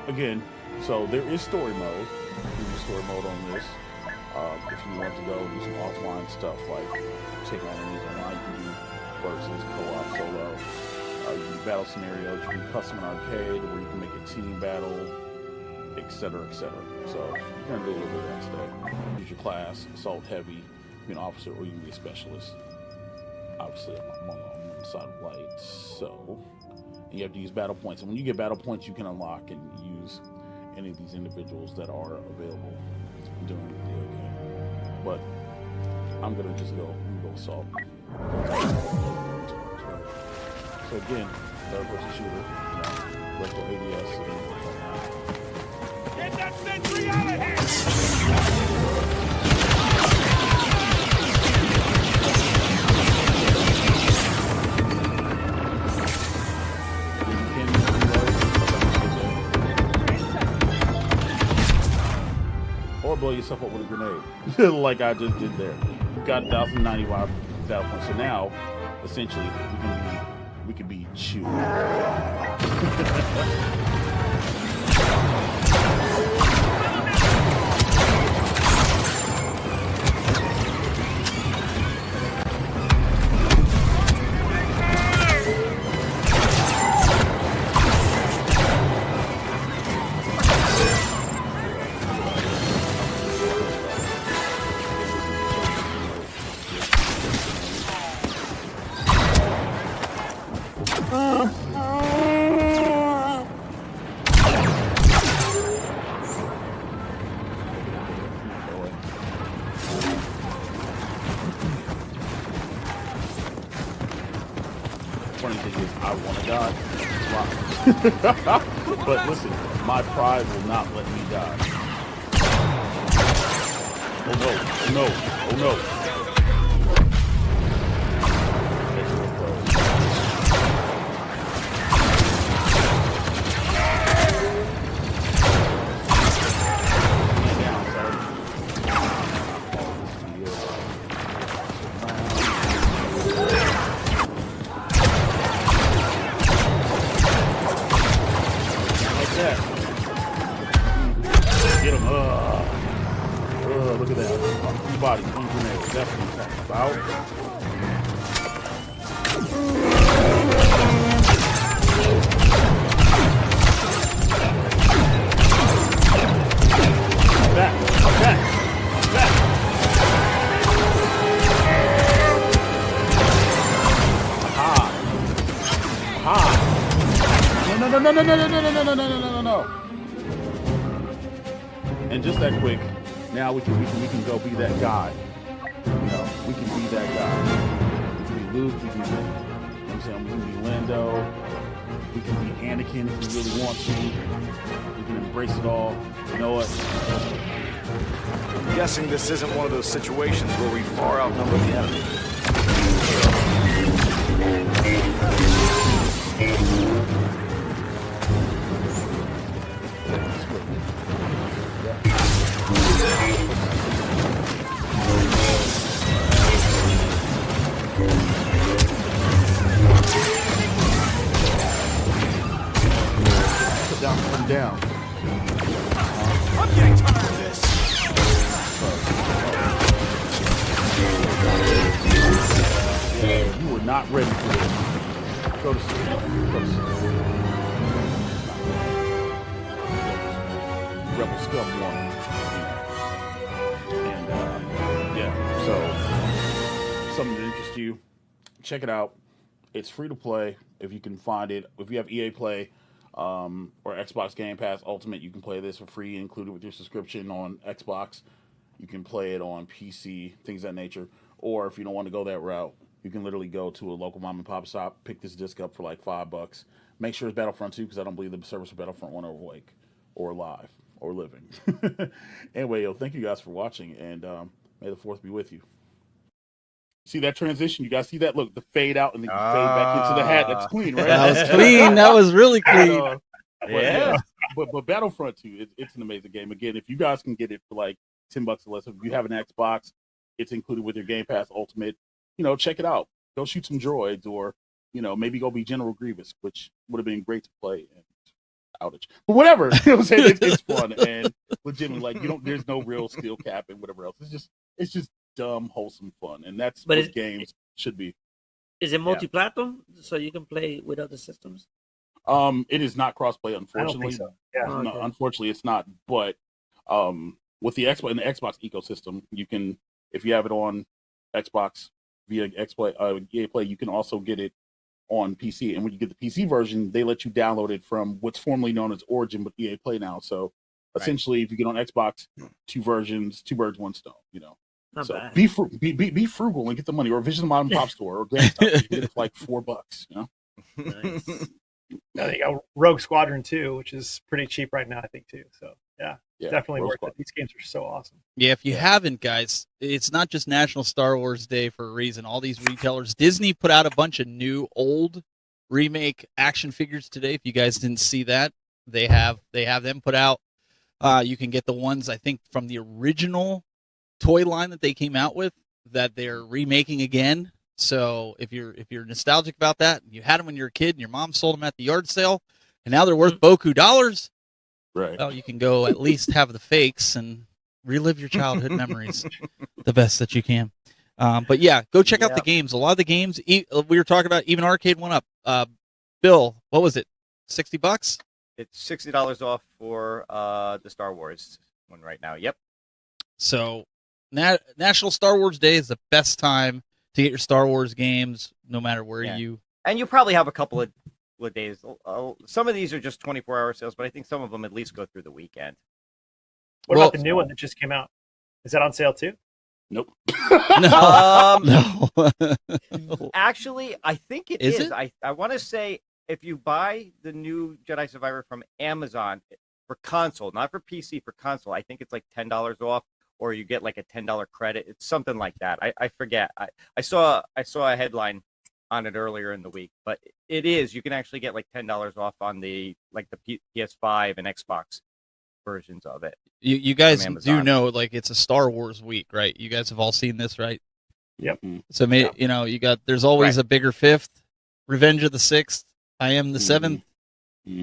again, so there is story mode. There's story mode on this. If you want to go do some offline stuff like take on enemies online, you can do versus co-op, solo. You can do battle scenarios. You can custom an arcade where you can make a team battle, etc., etc. So you're gonna do a little bit of that today. Use your class, assault heavy, you can be an officer or you can be a specialist. Obviously, I'm on the side of light, so and you have to use battle points. And when you get battle points, you can unlock and use any of these individuals that are available during the game. But I'm gonna just go assault. So again, third person shooter, retro ADS. Get that sentry out of here! Or blow yourself up with a grenade, like I just did there. You've got 1,095 battle points. So now, essentially, we can be chewed. Funny thing is, I want to die. But listen, my pride will not let me die. Oh no, oh no, oh no. Get him. Look at that. Two bodies, one grenade. That's what I'm talking about. Back. Aha. No. And just that quick, now we can go be that guy. We can be that guy. We can be Luke, we can be, we can be Lando, we can be Anakin if we really want to. We can embrace it all. You know what? I'm guessing this isn't one of those situations where we far outnumber the enemy. Come down. I'm getting tired of this. not ready for this, go to sleep. Go to sleep. Rebel Scum 1. And yeah, so something that interests you, check it out. It's free to play if you can find it. If you have EA Play or Xbox Game Pass Ultimate, you can play this for free, included with your subscription on Xbox. You can play it on PC, things of that nature. Or if you don't want to go that route, you can literally go to a local mom and pop shop, pick this disc up for like $5. Make sure it's Battlefront 2 because I don't believe the service for Battlefront 1 are like or live or living. Anyway, yo, thank you guys for watching, and may the 4th be with you. See that transition? You guys see that? Look, the fade out and then you fade back into the hat. That's clean, right? That was clean. That was really clean. Yeah. But Battlefront 2, it's an amazing game. Again, if you guys can get it for like $10 or less, if you have an Xbox, it's included with your Game Pass Ultimate. You know, check it out. Go shoot some droids, or maybe go be General Grievous, which would have been great to play. And outage, but whatever. You know what I'm saying? It's fun and legitimately, like there's no real skill cap and whatever else. It's just dumb, wholesome fun, and that's what games should be. Is it multi-platform so you can play with other systems? It is not crossplay, unfortunately. I don't think so. Yeah. No, unfortunately, it's not. But with the Xbox in the Xbox ecosystem, you can, if you have it on Xbox via EA Play, you can also get it on PC. And when you get the PC version, they let you download it from what's formerly known as Origin, but EA Play now. So essentially, if you get on Xbox, 2 versions, 2 birds, 1 stone. Not so bad. be frugal and get the money, or visit the mom and pop store, or GameStop. You can get it for like $4. Nice. I think Rogue Squadron 2, which is pretty cheap right now, I think too. So yeah, definitely Rogue worth Squadron. it. These games are so awesome. Yeah, if you haven't, guys, it's not just National Star Wars Day for a reason. All these retailers, Disney put out a bunch of new old remake action figures today. If you guys didn't see that, they have them put out. You can get the ones, I think, from the original toy line that they came out with that they're remaking again. So if you're nostalgic about that, you had them when you were a kid and your mom sold them at the yard sale, and now they're worth boku dollars. Right. Well, you can go at least have the fakes and relive your childhood memories the best that you can. But yeah, go check out the games. A lot of the games we were talking about, even arcade went up. Bill, what was it? $60? It's $60 off for the Star Wars one right now. Yep. So National Star Wars Day is the best time to get your Star Wars games, no matter where you. And you probably have a couple of days. Some of these are just 24-hour sales, but I think some of them at least go through the weekend. What about the new one that just came out? Is that on sale too? Nope. No. Actually, I think it is. It? I want to say if you buy the new Jedi Survivor from Amazon for console, not for PC, for console, I think it's like $10 off, or you get like a $10 credit. It's something like that. I forget. I saw a headline on it earlier in the week, but it is. You can actually get like $10 off on the PS5 and Xbox versions of it. You guys do know, like, it's a Star Wars week, right? You guys have all seen this, right? Yep. So there's always a bigger 5th, Revenge of the 6th, I Am the 7th.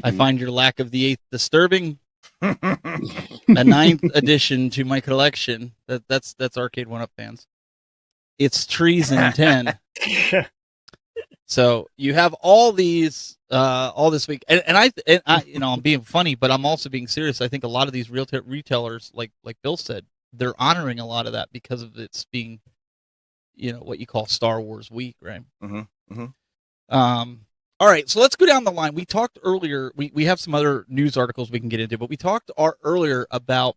I find your lack of the 8th disturbing. A 9th addition to my collection. That's Arcade 1-Up fans. It's treason 10. So you have all these all this week, and I I'm being funny, but I'm also being serious. I think a lot of these retailers, like Bill said, they're honoring a lot of that because of its being, what you call Star Wars week, right? All right, so let's go down the line. We talked earlier. We have some other news articles we can get into, but we talked earlier about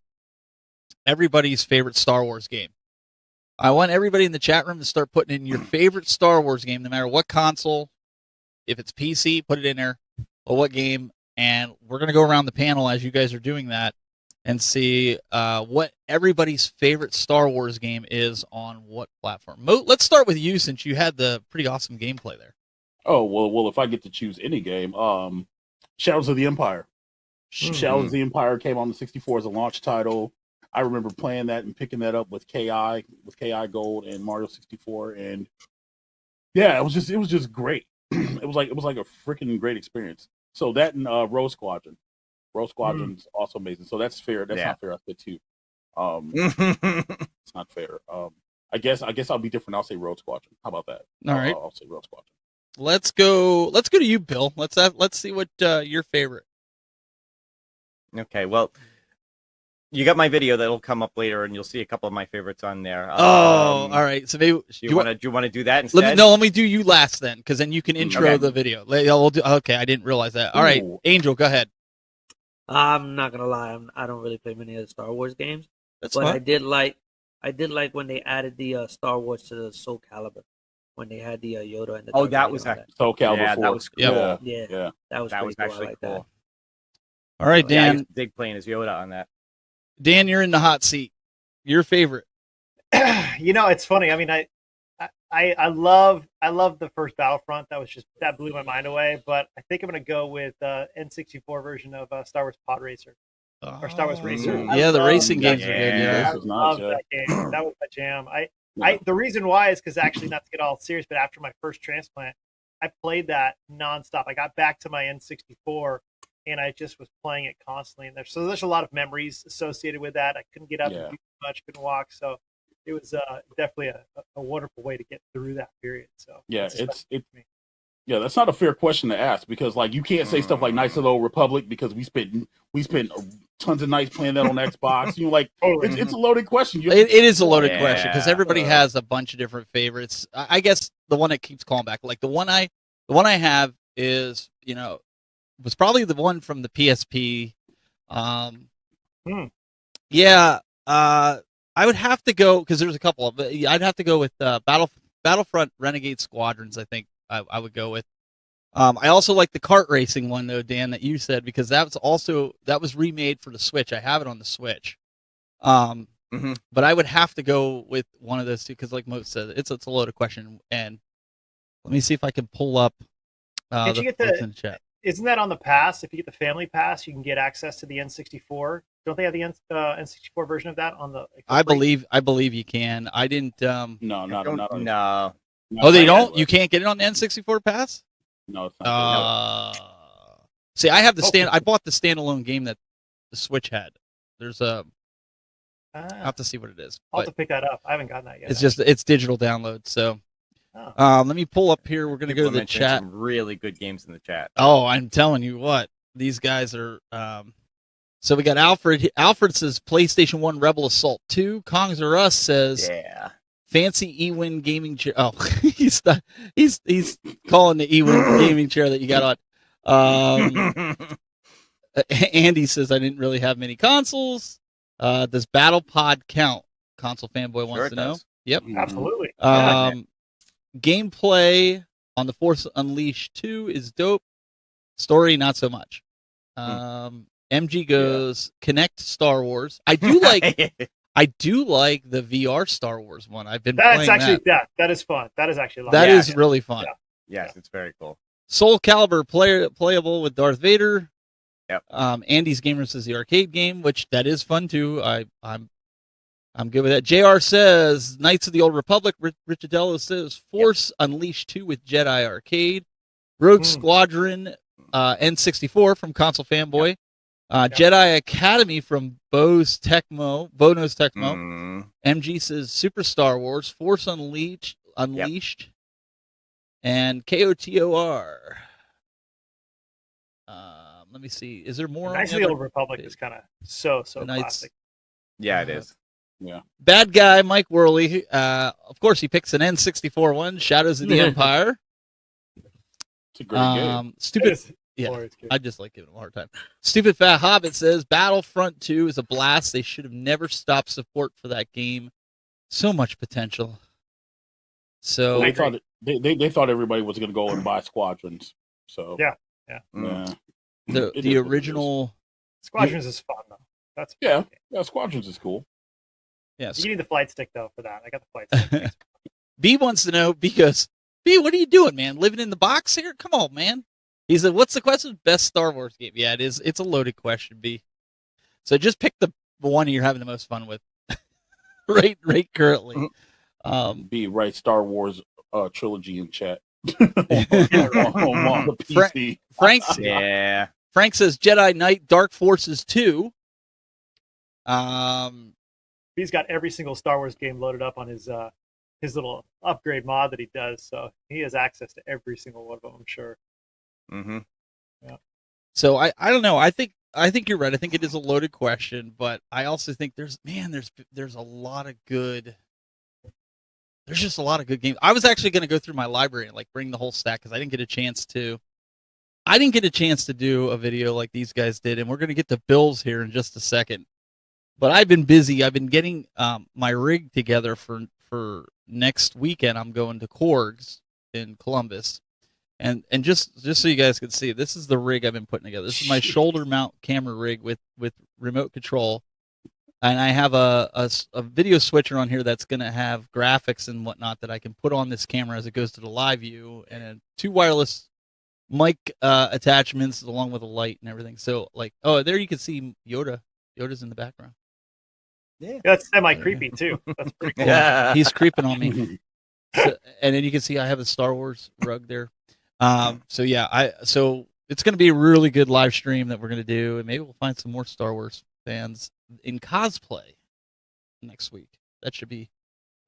everybody's favorite Star Wars game. I want everybody in the chat room to start putting in your favorite Star Wars game, no matter what console. If it's PC, put it in there, or what game. And we're going to go around the panel as you guys are doing that and see what everybody's favorite Star Wars game is on what platform. Let's start with you, since you had the pretty awesome gameplay there. Oh, well, if I get to choose any game, Shadows of the Empire. Shadows of the Empire came on the 64 as a launch title. I remember playing that and picking that up with KI Gold and Mario 64, and yeah, it was just great. it was like a freaking great experience. So that and Rogue Squadron. Rogue Squadron's also amazing. So that's fair. That's not fair. I said too. It's not fair. I I guess I'll be different. I'll say Rogue Squadron. How about that? All right. I'll say Rogue Squadron. Let's go to you, Bill. Let's see what your favorite. Okay, well, you got my video that'll come up later, and you'll see a couple of my favorites on there. All right. So maybe do you want to do that instead? let me do you last then, because then you can intro Okay. the video. Okay, I didn't realize that. All right, Ooh. Angel, go ahead. I'm not gonna lie, I don't really play many of the Star Wars games, That's but fine. I did like when they added the Star Wars to the Soul Calibur, when they had the Yoda and the. Oh, Darth that Vader was on actually Soul Calibur yeah, 4. that was cool. Yeah. Yeah, Yeah. that was That pretty was cool. I actually like cool. All right, Yeah, I Dan. used to dig playing as Yoda on that. Dan, you're in the hot seat. Your favorite. It's funny. I mean, I love the first Battlefront. That blew my mind away. But I think I'm gonna go with N64 version of Star Wars Pod Racer or Star Wars Racer. Yeah, the racing that games are good. game. Yeah. This is I nice, love yeah. that game. That was my jam. Yeah. The reason why is because actually, not to get all serious, but after my first transplant, I played that nonstop. I got back to my N64 and I just was playing it constantly. And there's a lot of memories associated with that. I couldn't get up and do too much, couldn't walk, so it was definitely a wonderful way to get through that period. So Yeah, it's yeah, that's not a fair question to ask because like you can't say stuff like Knights of the Old Republic because we spent tons of nights playing that on Xbox. Like totally. it's a loaded question. It is a loaded question because Yeah. everybody has a bunch of different favorites. I guess the one that keeps calling back, like the one I have is, was probably the one from the PSP. Yeah, I would have to go because there's a couple of. I'd have to go with Battlefront Renegade Squadrons. I think I would go with. I also like the kart racing one though, Dan, that you said because that was remade for the Switch. I have it on the Switch. But I would have to go with one of those two because, like most said, it's a loaded question. And let me see if I can pull up. Can't you get folks in the chat. Isn't that on the pass? If you get the family pass, you can get access to the N64. Don't they have the N64 version of that on the? I believe you can. I didn't. No, No. Oh, they don't. You can't get it on the N64 pass. No, it's not. See, I have the I bought the standalone game that the Switch had. There's a. I'll have to see what it is. I'll have to pick that up. I haven't gotten that yet. It's digital download. So, let me pull up here. We're gonna go to the chat. Some really good games in the chat. Oh, I'm telling you what, these guys are. So we got Alfred. Alfred says PlayStation 1 Rebel Assault 2. Kongs or Us says fancy Ewin gaming chair. Oh, he's calling the Ewin gaming chair that you got on. Andy says I didn't really have many consoles. Does Battle Pod count? Console fanboy wants to know. Yep, absolutely. Gameplay on the Force Unleashed 2 is dope. Story not so much. MG goes Connect Star Wars. I do like the VR Star Wars one. I've been playing that. That is fun. That is actually that is really fun. Yeah. Yes, it's very cool. Soul Calibur playable with Darth Vader. Yep. Andy's Gamer says the arcade game, which that is fun too. I'm good with that. JR says Knights of the Old Republic. Richadello says Force Unleashed 2 with Jedi Arcade. Rogue Squadron N64 from Console Fanboy. Jedi Academy from Bo's Tecmo. MG says Super Star Wars. Force Unleashed. And KOTOR. Let me see. Is there more? Knights of the Old Republic is kind of so classic. Yeah, it is. Yeah. Bad guy Mike Worley. Of course, he picks an N64 one. Shadows of the Empire. It's a great game. Stupid. Yeah, I just like giving him a hard time. Stupid Fat Hobbit says Battlefront 2 is a blast. They should have never stopped support for that game. So much potential. So they thought everybody was going to go and buy Squadrons. So yeah. The original Squadrons is fun though. That's yeah. Squadrons is cool. Yes. You need the flight stick though for that. I got the flight stick. B wants to know because B, what are you doing, man? Living in the box here? Come on, man. He said, "What's the question? Best Star Wars game?" Yeah, it is. It's a loaded question, B. So just pick the one you're having the most fun with, right currently. B, right? Star Wars trilogy in chat. on the PC. Frank says Jedi Knight Dark Forces 2. He's got every single Star Wars game loaded up on his his little upgrade mod that he does. So he has access to every single one of them, I'm sure. Mm-hmm. So I don't know. I think you're right. I think it is a loaded question, but I also think there's a lot of good. There's just a lot of good games. I was actually going to go through my library and like bring the whole stack because I didn't get a chance to. I didn't get a chance to do a video like these guys did, and we're going to get to Bill's here in just a second. But I've been busy. I've been getting my rig together for next weekend. I'm going to Korg's in Columbus, and just so you guys can see, this is the rig I've been putting together. This is my shoulder mount camera rig with remote control. And I have a video switcher on here that's going to have graphics and whatnot that I can put on this camera as it goes to the live view, and 2 wireless mic attachments along with a light and everything. So, like, oh, there you can see Yoda. Yoda's in the background. Yeah. That's semi-creepy, too. That's pretty cool. Yeah. He's creeping on me. So, and then you can see I have a Star Wars rug there. So it's going to be a really good live stream that we're going to do, and maybe we'll find some more Star Wars fans in cosplay next week. That should be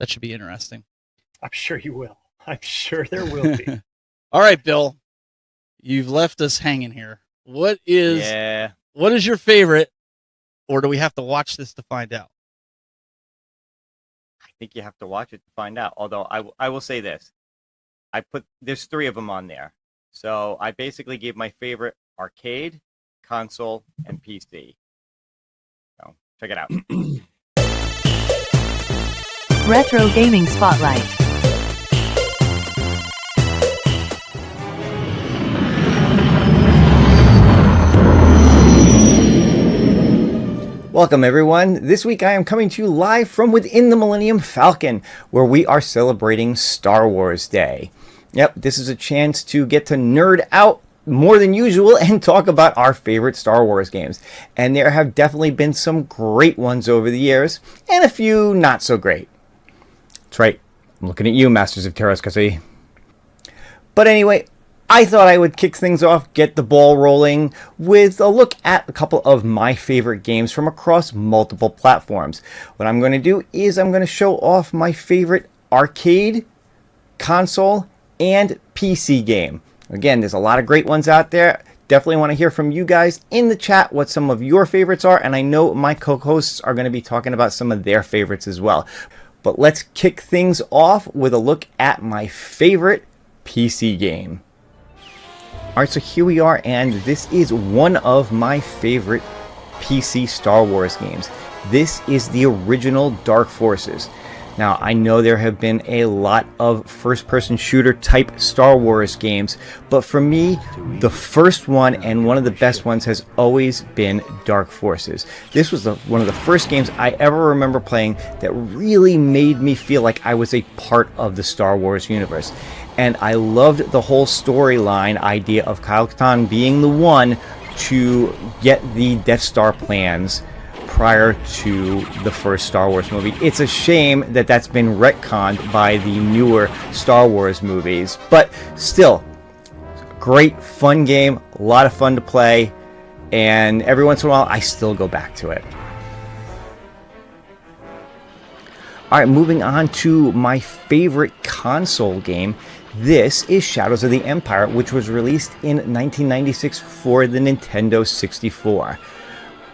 interesting. I'm sure you will. I'm sure there will be. All right, Bill, you've left us hanging here. What is your favorite, or do we have to watch this to find out? I think you have to watch it to find out. Although I will say this, there's 3 of them on there, so I basically gave my favorite arcade, console, and PC. So check it out. Retro Gaming Spotlight. Welcome, everyone. This week I am coming to you live from within the Millennium Falcon, where we are celebrating Star Wars Day. Yep, this is a chance to get to nerd out more than usual and talk about our favorite Star Wars games. And there have definitely been some great ones over the years, and a few not so great. That's right, I'm looking at you, Masters of Terrascasi. But anyway, I thought I would kick things off, get the ball rolling, with a look at a couple of my favorite games from across multiple platforms. What I'm going to do is I'm going to show off my favorite arcade, console, and PC game. Again, there's a lot of great ones out there. Definitely want to hear from you guys in the chat what some of your favorites are, and I know my co-hosts are going to be talking about some of their favorites as well. But let's kick things off with a look at my favorite PC game. Alright, so here we are, and this is one of my favorite PC Star Wars games. This is the original Dark Forces. Now, I know there have been a lot of first-person shooter type Star Wars games, but for me, the first one and one of the best ones has always been Dark Forces. This was one of the first games I ever remember playing that really made me feel like I was a part of the Star Wars universe. And I loved the whole storyline idea of Kyle Katarn being the one to get the Death Star plans prior to the first Star Wars movie. It's a shame that that's been retconned by the newer Star Wars movies, but still, great fun game, a lot of fun to play, and every once in a while I still go back to it. Alright, moving on to my favorite console game. This is Shadows of the Empire, which was released in 1996 for the Nintendo 64.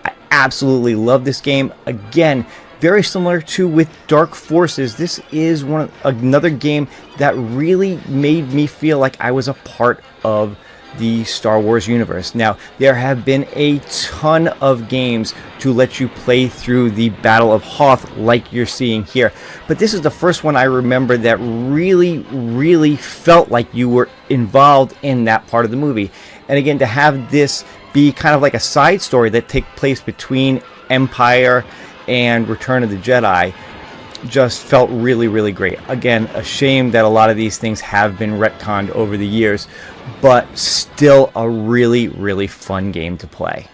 I absolutely love this game. Again, very similar to with Dark Forces, this is another game that really made me feel like I was a part of the Star Wars universe. Now, there have been a ton of games to let you play through the Battle of Hoth like you're seeing here, but this is the first one I remember that really felt like you were involved in that part of the movie. And again, to have this be kind of like a side story that takes place between Empire and Return of the Jedi just felt really great. Again, a shame that a lot of these things have been retconned over the years, but still a really fun game to play.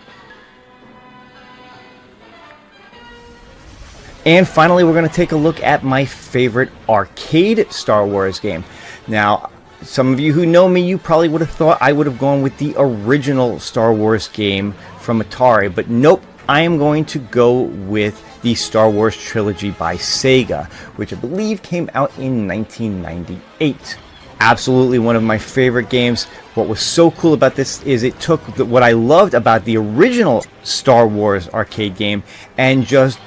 And finally, we're going to take a look at my favorite arcade Star Wars game. Now, some of you who know me, you probably would have thought I would have gone with the original Star Wars game from Atari, but nope, I am going to go with the Star Wars trilogy by Sega, which I believe came out in 1998. Absolutely one of my favorite games. What was so cool about this is it took what I loved about the original Star Wars arcade game and just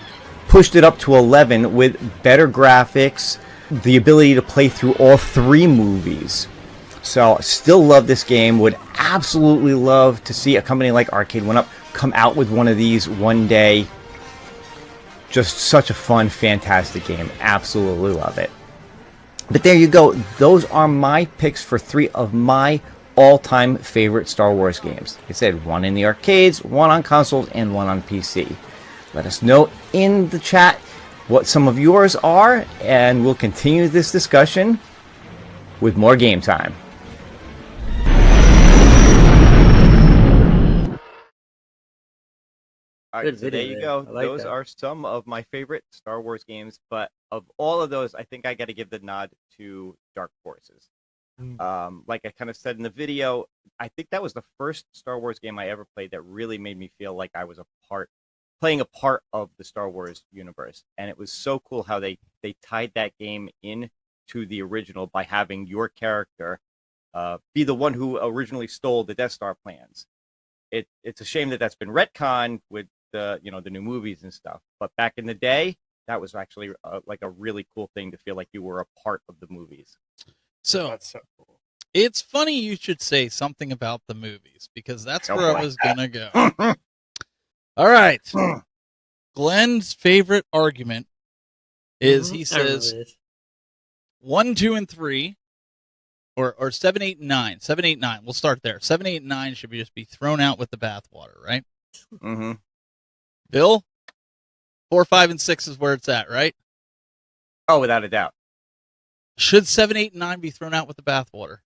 pushed it up to 11 with better graphics, the ability to play through all 3 movies. So still love this game. Would absolutely love to see a company like Arcade 1-Up come out with one of these one day. Just such a fun, fantastic game. Absolutely love it. But there you go. Those are my picks for 3 of my all-time favorite Star Wars games. Like I said, 1 in the arcades, 1 on consoles, and 1 on PC. Let us know in the chat what some of yours are, and we'll continue this discussion with more game time. All right, Good so there video you there. go. I like Those that. are some of my favorite Star Wars games, but of all of those, I think I got to give the nod to Dark Forces. Like I kind of said in the video, I think that was the first Star Wars game I ever played that really made me feel like I was playing a part of the Star Wars universe. And it was so cool how they tied that game in to the original by having your character be the one who originally stole the Death Star plans. It's a shame that that's been retconned with the new movies and stuff. But back in the day, that was actually like a really cool thing to feel like you were a part of the movies. So That's so cool. it's funny you should say something about the movies because that's Oh, where boy. I was gonna go. All right. Glenn's favorite argument is he I remember says this. 1, 2, and 3, or 7, 8, and 9. 7, 8, 9. We'll start there. 7, 8, and 9 should just be thrown out with the bathwater, right? Mm-hmm. Bill, 4, 5, and 6 is where it's at, right? Oh, without a doubt. Should 7, 8, and 9 be thrown out with the bathwater?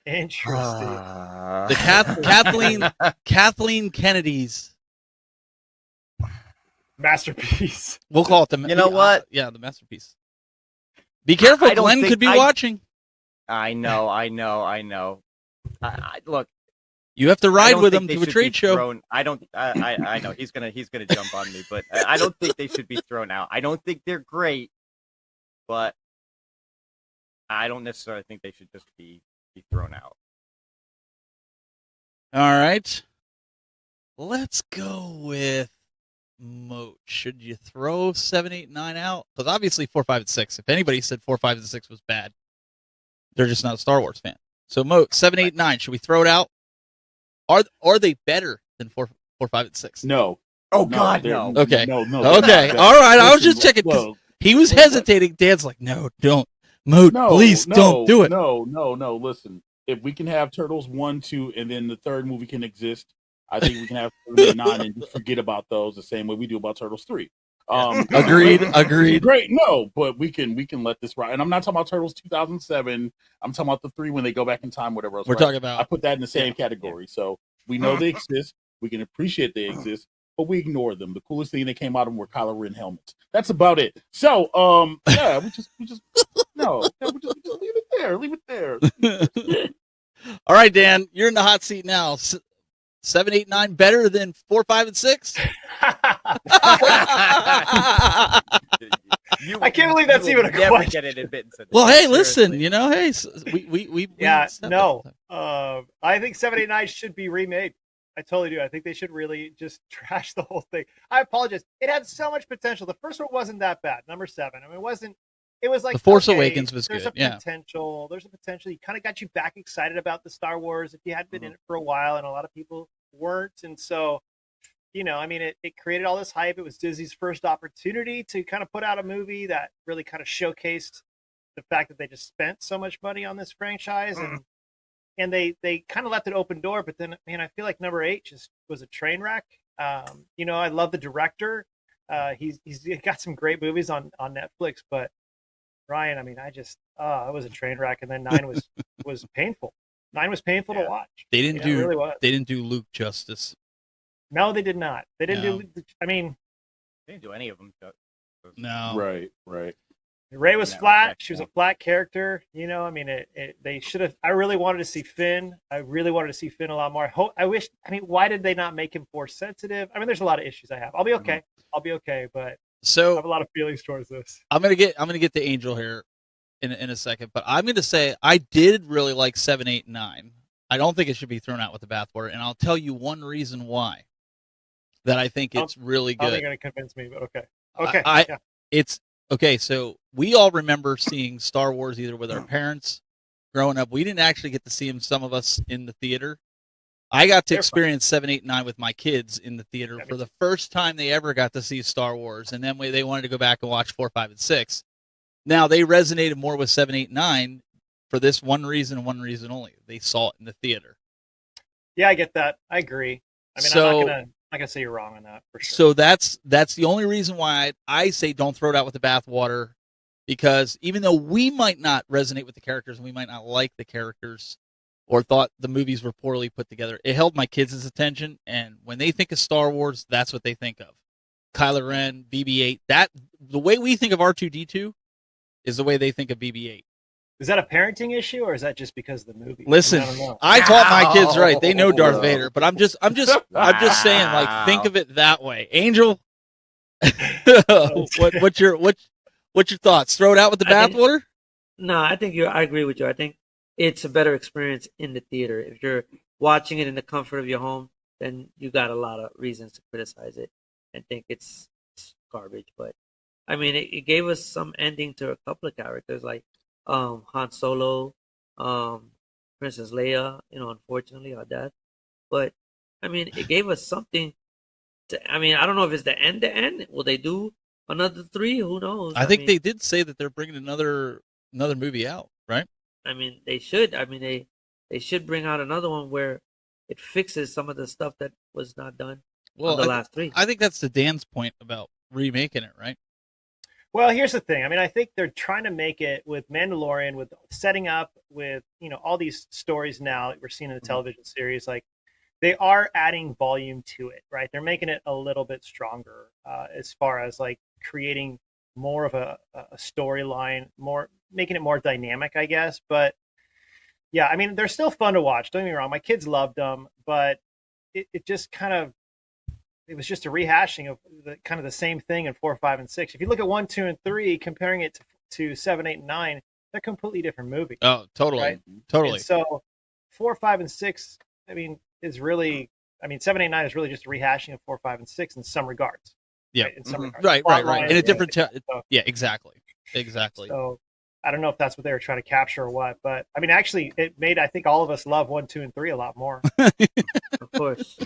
Interesting. The Kathleen Kennedy's. Masterpiece. We'll call it the. You know what? Yeah, the masterpiece. Be careful, I don't Glenn think- could be I- watching. I know. Look, You have to I ride don't with think him they to a should be trade show. thrown- I don't. I know he's gonna jump on me, but I don't think they should be thrown out. I don't think they're great, but I don't necessarily think they should just be thrown out. All right. Let's go with Moat. Should you throw 7, 8, 9 out? Because obviously 4, 5, and 6. If anybody said 4, 5, and 6 was bad, they're just not a Star Wars fan. So Moat, 7, 8, 9. Should we throw it out? Are they better than 4, 5, and 6? No. Oh God, they're- no. Okay. No. Okay. That- All right. I was listen, just checking. 'Cause look, he was hesitating. Dan's like, no, don't. Moat, No, please don't do it. No. Listen, if we can have Turtles 1, 2, and then the third movie can exist, I think we can have 7, 8, 9 and just forget about those the same way we do about Turtles 3. Agreed. Great. No, but we can let this ride. And I'm not talking about Turtles 2007. I'm talking about the 3 when they go back in time, whatever else. We're right? talking I about. put that in the same category. So we know they exist. We can appreciate they exist, but we ignore them. The coolest thing that came out of them were Kylo Ren helmets. That's about it. So, yeah, we just no, we just leave it there. Leave it there. All right, Dan, you're in the hot seat now. 7, 8, 9 better than 4, 5, and 6? I can't believe that's even a never question. Get it admittance in Well, this. hey, listen, Seriously. we Yeah, said no. that. I think 7, 8, 9 should be remade. I totally do. I think they should really just trash the whole thing. I apologize. It had so much potential. The first one wasn't that bad. Number 7. I mean, it wasn't. It was like The Force okay, Awakens was there's good, a yeah. potential. There's a potential. You kind of got you back excited about the Star Wars if you had been in it for a while, and a lot of people weren't. And so, I mean, it created all this hype. It was Disney's first opportunity to kind of put out a movie that really kind of showcased the fact that they just spent so much money on this franchise, and they kind of left it open door. But then, man, I feel like number 8 just was a train wreck. I love the director. He's got some great movies on Netflix, but Ryan, I mean, it was a train wreck, and then 9 was painful. 9 was painful to watch. They didn't It do really was. they didn't do Luke justice. No, they did not. They didn't No. do. I mean, They didn't do any of them. No. Right. Ray was in that flat. respect, She was yeah. a flat character. I mean, they should have. I really wanted to see Finn. I really wanted to see Finn a lot more. I wish. I mean, why did they not make him force sensitive? I mean, there's a lot of issues I have. I'll be okay. I'll be okay. But I So have a lot of feelings towards this. I'm gonna get the Angel here in a second, but I'm gonna say I did really like 7, 8, 9. I don't think it should be thrown out with the bathwater, and I'll tell you one reason why. That I think it's really I don't think good. you're gonna convince me, but okay. Okay. Yeah. It's okay. So we all remember seeing Star Wars either with our parents growing up. We didn't actually get to see them. Some of us in the theater. I got to They're fun. experience 7, 8, 9 with my kids in the theater Yeah, me for the first time they ever got to see Star Wars, and then they wanted to go back and watch 4, 5, and 6. Now they resonated more with 7, 8, 9 for this one reason and one reason only. They saw it in the theater. Yeah, I get that. I agree. I mean, So- I'm not gonna say you're wrong on that for sure. So that's the only reason why I say don't throw it out with the bathwater, because even though we might not resonate with the characters and we might not like the characters or thought the movies were poorly put together, it held my kids' attention, and when they think of Star Wars, that's what they think of. Kylo Ren, BB-8, the way we think of R2-D2 is the way they think of BB-8. Is that a parenting issue, or is that just because of the movie? Listen, I don't know. I taught my kids right. They know Darth Ow. Vader, but I'm just saying, like, think of it that way. Angel, what's your thoughts? Throw it out with the I think- bathwater? No, I agree with you. I think it's a better experience in the theater. If you're watching it in the comfort of your home, then you got a lot of reasons to criticize it and think it's garbage. But I mean, it gave us some ending to a couple of characters like Han Solo, Princess Leia. Unfortunately, our death. But I mean, it gave us something. I mean, I don't know if it's the end. Will they do another 3? Who knows? I think mean, they did say that they're bringing another movie out, right? I mean, they should. I mean, they should bring out another one where it fixes some of the stuff that was not done on the last 3. I think that's to Dan's point about remaking it, right? Well, here's the thing. I mean, I think they're trying to make it with Mandalorian, with setting up with all these stories now that we're seeing in the television series. Like, they are adding volume to it, right? They're making it a little bit stronger as far as like creating more of a storyline, making it more dynamic, I guess. But yeah, I mean, they're still fun to watch. Don't get me wrong. My kids loved them, but it just kind of, it was just a rehashing of the same thing in 4, 5, and 6. If you look at 1, 2, and 3, comparing it to 7, 8, and 9, they're completely different movies. Oh, totally, Right? totally. And so 4, 5, and 6, I mean, 7, 8, 9 is really just a rehashing of 4, 5, and 6 in some regards. Yeah. Right? In some regards. Right. Plotline, In a different, so- yeah, exactly. So I don't know if that's what they were trying to capture or what, but I mean, actually, it made, I think, all of us love 1, 2, and 3 a lot more. Of course.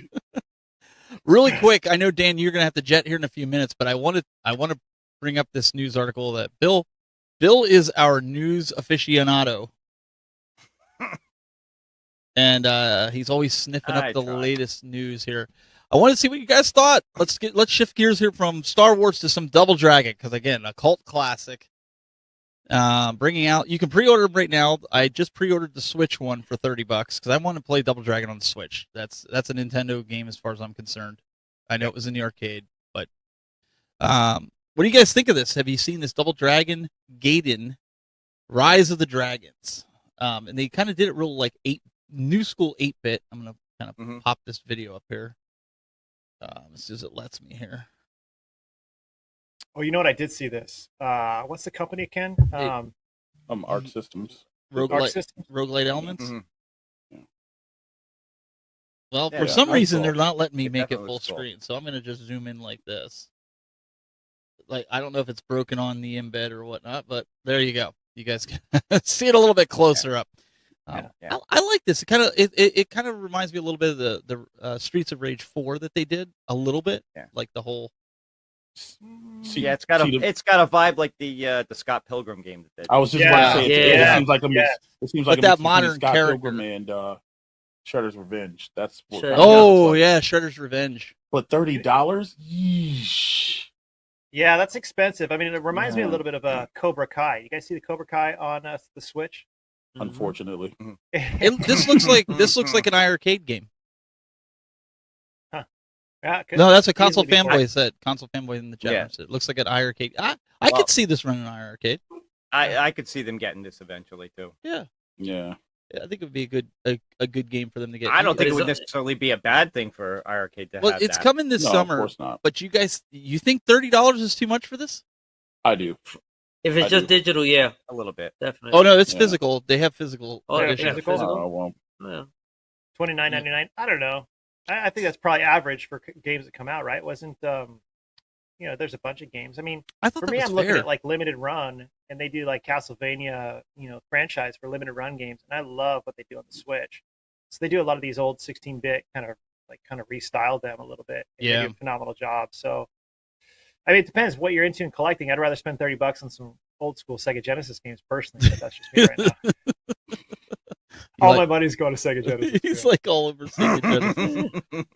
Really quick, I know Dan, you're gonna have to jet here in a few minutes, but I want to bring up this news article that Bill is our news aficionado, and he's always sniffing up I the try. latest news here. I want to see what you guys thought. Let's shift gears here from Star Wars to some Double Dragon, because again, a cult classic. Bringing out, you can pre-order them right now. I just pre-ordered the Switch one for $30 because I want to play Double Dragon on the Switch. That's a Nintendo game as far as I'm concerned. I know it was in the arcade, but what do you guys think of this? Have you seen this Double Dragon Gaiden Rise of the Dragons? And they kind of did it real like new school 8-bit. I'm gonna kind of pop this video up here as soon as it lets me here. Oh, you know what? I did see this. What's the company again? Arc Systems. Arc Systems? Roguelite Elements. Mhm. Yeah. Well, Yeah, for some I reason, saw they're it. not letting me It make it definitely full was cool. screen, so I'm going to just zoom in like this. Like, I don't know if it's broken on the embed or whatnot, but there you go. You guys can see it a little bit closer up. Yeah. I like this. It kind of reminds me a little bit of the Streets of Rage 4 that they did a little bit, Yeah. like the whole. Yeah, it's got a vibe like the Scott Pilgrim game that did. I was just about to say it Yeah. seems like a mix. It seems like But a that mix between modern Scott character. Pilgrim and Shredder's Revenge. That's what. Shredder. Oh yeah, Shredder's Revenge. But $30? Yeesh. Yeah, that's expensive. I mean, it reminds me a Yeah. little bit of Cobra Kai. You guys see the Cobra Kai on the Switch? Unfortunately, This looks like an iArcade game. Huh. Yeah, it could No, that's what easily Console be ported. Fanboy said. Console Fanboy in the chat Yeah. room said it looks like an iArcade. I Well- could see this running on iArcade. I could see them getting this eventually too. Yeah. Yeah. Yeah, I think it would be a good game for them to get. I don't think But it would is it- necessarily be a bad thing for iArcade to Well, have it's that. coming this No, of summer, course not. but you guys, you think $30 is too much for this? I do. If it's I just do. digital, yeah, a little bit. definitely. Oh no, it's Yeah. physical. They have physical. Oh, Yeah, editions. physical? No, I won't. Yeah. $29.99. I don't know. I think that's probably average for games that come out, right? Wasn't there's a bunch of games. I mean, I thought for that me, was I'm looking fair. at like limited run, and they do like Castlevania, franchise for limited run games, and I love what they do on the Switch. So they do a lot of these old 16-bit kind of restyled them a little bit. And Yeah. they do a phenomenal job. So, I mean, it depends what you're into in collecting. I'd rather spend $30 on some old school Sega Genesis games personally, but that's just me right now. All my money's going to Sega Genesis. He's too. like all over Sega Genesis.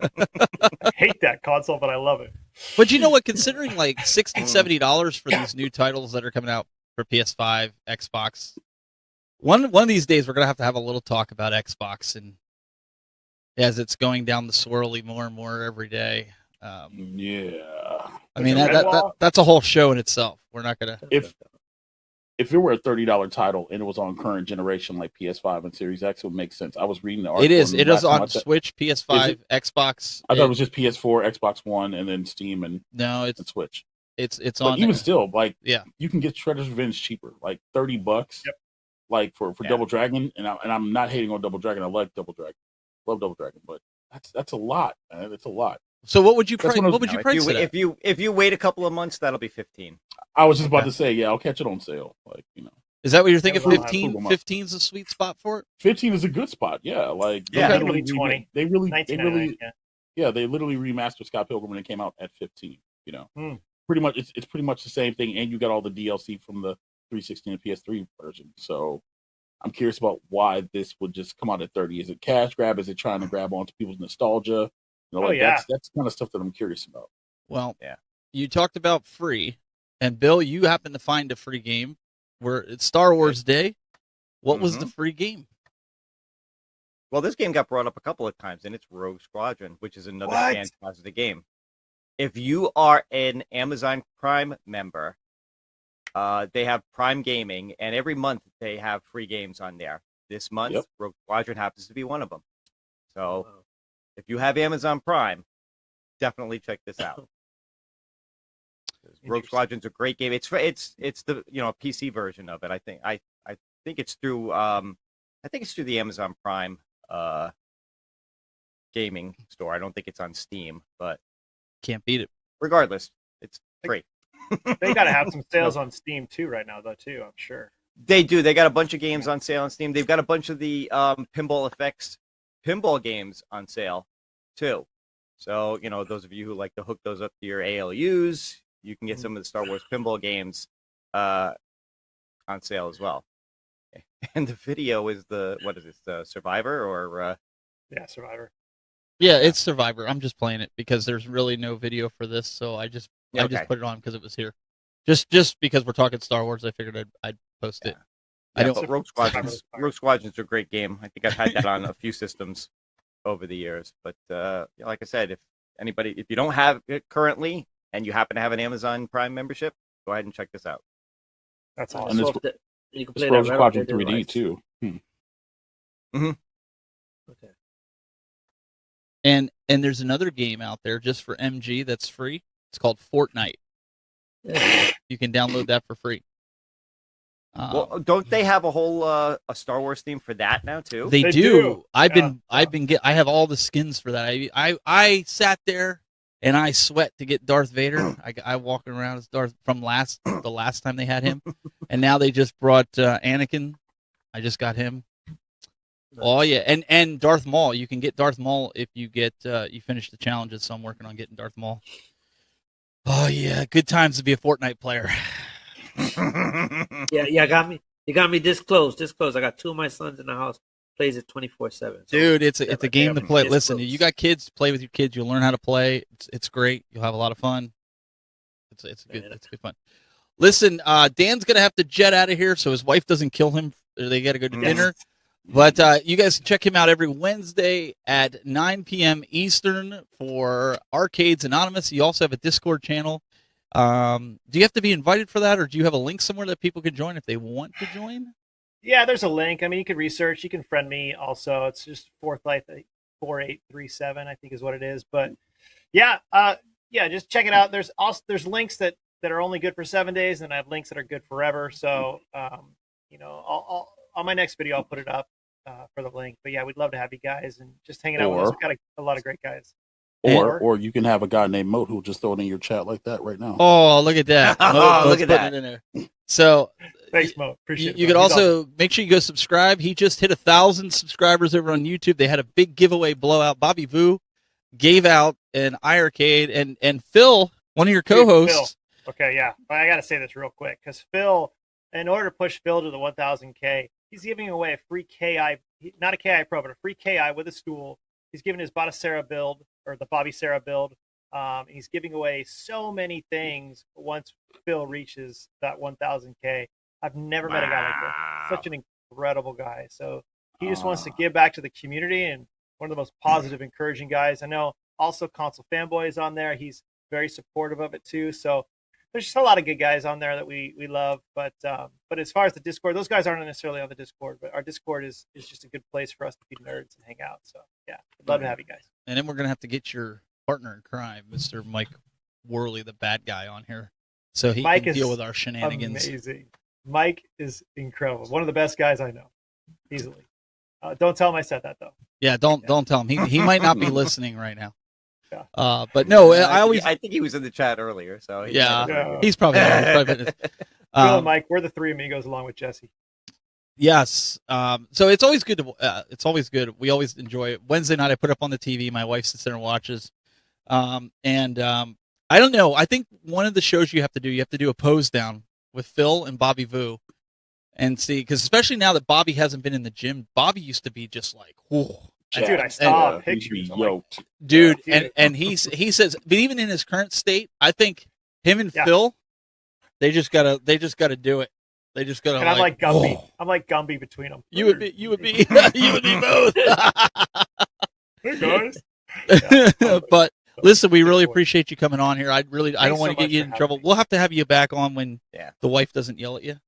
I hate that console, but I love it. But you know what? Considering like $60, $70 for these new titles that are coming out for PS5, Xbox, one of these days we're gonna have a little talk about Xbox, and as it's going down the swirly more and more every day. Yeah. I mean Like a Redwall? that's a whole show in itself. We're not gonna. If it were a $30 title and it was on current generation like PS5 and Series X, it would make sense. I was reading the article. It is. and It is last time on I checked- Switch, PS5, Xbox. I thought it was just PS4, Xbox One, and then Steam and No, and Switch. it's But on. even there. still, like, Yeah. you can get Shredder's Revenge cheaper, like $30. Yep. Like for Yeah. Double Dragon, and I'm not hating on Double Dragon. I like Double Dragon, love Double Dragon, but that's a lot, man. It's a lot. So what would you That's price? one of What those- would you If price you, it at? if you wait a couple of months, that'll be 15. I was just about Okay. to say, yeah, I'll catch it on sale. Like, Is that what you're thinking? Amazon. 15? 15 is a sweet spot for it. 15 is a good spot. Yeah, like Yeah. they It'll be literally 20. they really, $19.99, yeah. they literally remastered Scott Pilgrim when it came out at 15. Hmm. Pretty much, it's pretty much the same thing, and you got all the DLC from the 360 and PS3 version. So I'm curious about why this would just come out at 30. Is it cash grab? Is it trying to grab onto people's nostalgia? That's kind of stuff that I'm curious about. Well, Yeah. You talked about free, and Bill, you happened to find a free game where it's Star Wars Day. What was the free game? Well, this game got brought up a couple of times, and it's Rogue Squadron, which is another What? fantastic game. If you are an Amazon Prime member, they have Prime Gaming, and every month they have free games on there. This month, Yep. Rogue Squadron happens to be one of them. So, if you have Amazon Prime, definitely check this out. Rogue Squadron's a great game. It's the PC version of it. I think it's through the Amazon Prime gaming store. I don't think it's on Steam, but Can't beat it. regardless, it's free. They got to have some sales on Steam too right now, though. Too, I'm sure. They do. They got a bunch of games on sale on Steam. They've got a bunch of the Pinball Effects pinball games on sale too. So those of you who like to hook those up to your ALUs, you can get some of the Star Wars pinball games on sale as well. And the video is the Survivor or Yeah, Survivor. Yeah, it's Survivor. I'm just playing it because there's really no video for this, so I just Okay. put it on because it was here. Just because we're talking Star Wars, I figured I'd post it. I don't. but Rogue Squadron's a great game. I think I've had that on a few systems over the years. But like I said, if you don't have it currently and you happen to have an Amazon Prime membership, go ahead and check this out. That's And awesome. this- So you can play It's that Rogue right Squadron off their 3D device. too. Okay. And there's another game out there just for MG that's free. It's called Fortnite. Yeah. You can download that for free. Well, don't they have a whole a Star Wars theme for that now too? They They do. do. I've Yeah, been I have all the skins for that. I sat there and I sweat to get Darth Vader. I walking around as Darth from the last time they had him, and now they just brought Anakin. I just got him. Oh yeah, and Darth Maul. You can get Darth Maul if you get you finish the challenges. So I'm working on getting Darth Maul. Oh yeah, good times to be a Fortnite player. Yeah, you got me this close. I got two of my sons in the house. Plays it 24/7. Dude, it's a game to play. It's Listen, close. you got kids, play with your kids. You'll learn how to play. It's great. You'll have a lot of fun. It's good fun. Listen, Dan's gonna have to jet out of here so his wife doesn't kill him. They got to go to dinner. But you guys can check him out every Wednesday at 9 p.m. Eastern for Arcades Anonymous. You also have a Discord channel. Do you have to be invited for that, or do you have a link somewhere that people can join if they want to join? Yeah, there's a link. I mean, you can research. You can friend me also. It's just Fourth Life 4837, I think is what it is. But yeah, just check it out. There's links that are only good for 7 days, and I have links that are good forever. So I'll on my next video I'll put it up for the link. But yeah, we'd love to have you guys and just hanging out with us. We've got a lot of great guys. Or you can have a guy named Moat who'll just throw it in your chat like that right now. Oh, look at that! Look at that. It in there. So thanks, Mo. Appreciate it. You could also make sure you go subscribe. He just hit 1,000 subscribers over on YouTube. They had a big giveaway blowout. Bobby Vu gave out an iArcade, and Phil, one of your co-hosts. Okay, yeah. I got to say this real quick because Phil, in order to push Phil to the 1,000K, he's giving away a free KI, not a KI Pro, but a free KI with a stool. He's giving his Bottasera build, or the Bobby Sarah build. He's giving away so many things once Phil reaches that 1,000K. I've never met a guy like this. Such an incredible guy. So he just wants to give back to the community, and one of the most positive, encouraging guys. I know also Console Fanboy is on there. He's very supportive of it too. So there's just a lot of good guys on there that we love. But as far as the Discord, those guys aren't necessarily on the Discord, but our Discord is just a good place for us to be nerds and hang out. So yeah, I'd love to have you guys. And then we're gonna have to get your partner in crime, Mr. Mike Worley, the bad guy, on here, so he can deal with our shenanigans. Amazing. Mike is incredible. One of the best guys I know, easily. Don't tell him I said that though. Yeah, don't tell him. He might not be listening right now. Yeah. But no, I think he was in the chat earlier. So he's probably. Phil and Mike, we're the three amigos along with Jesse. Yes. So it's always good it's always good. We always enjoy it. Wednesday night I put up on the TV. My wife sits there and watches. I don't know. I think one of the shows you have to do a pose down with Phil and Bobby Vu, and see, because especially now that Bobby hasn't been in the gym, Bobby used to be just like, whoa. Dude, I saw pictures. Dude, and he says, but even in his current state, I think him and Phil, they just gotta do it. They just gotta. And I'm like Gumby. Whoa. I'm like Gumby between them. You would be both. Hey guys. But listen, we really appreciate you coming on here. I don't want to get you in trouble. We'll have to have you back on when the wife doesn't yell at you.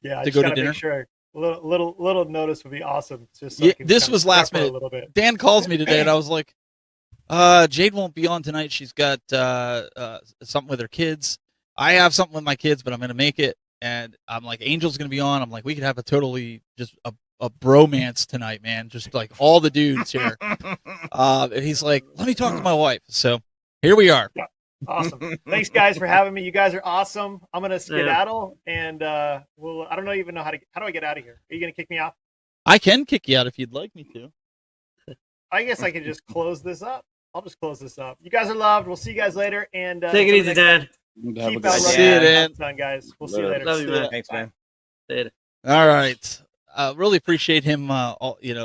Yeah, to go to dinner. Make sure. Little notice would be awesome. Just so this was last minute. Dan calls me today, and I was like, "Jade won't be on tonight. She's got something with her kids. I have something with my kids, but I'm gonna make it." And I'm like, "Angel's gonna be on." I'm like, "We could have a totally just a bromance tonight, man. Just like all the dudes here." And he's like, "Let me talk to my wife." So here we are. Yeah. Awesome. Thanks, guys, for having me. You guys are awesome. I'm gonna skedaddle, and I don't even know how do I get out of here? Are you gonna kick me off? I can kick you out if you'd like me to. I guess I can just close this up. I'll just close this up. You guys are loved. We'll see you guys later. And take it easy, Dan. Keep out See you, Dan. Guys. We'll see you later. Love you, man. Thanks, man. Later. All right. Really appreciate him.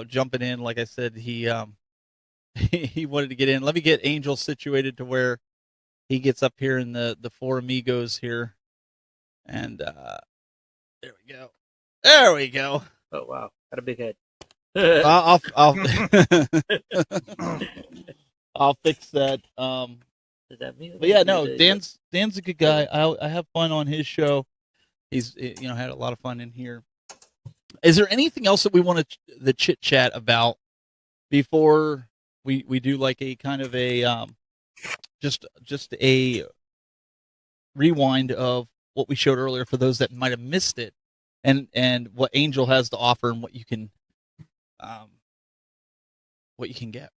Jumping in. Like I said, he wanted to get in. Let me get Angel situated to where he gets up here in the four amigos here, and there we go. There we go. Oh wow, got a big head. I'll I'll fix that. Does that mean? But yeah, no, Dan's a good guy. I have fun on his show. He's had a lot of fun in here. Is there anything else that we want to chit chat about before we do like a kind of a just a rewind of what we showed earlier for those that might have missed it, and what Angel has to offer and what you can get.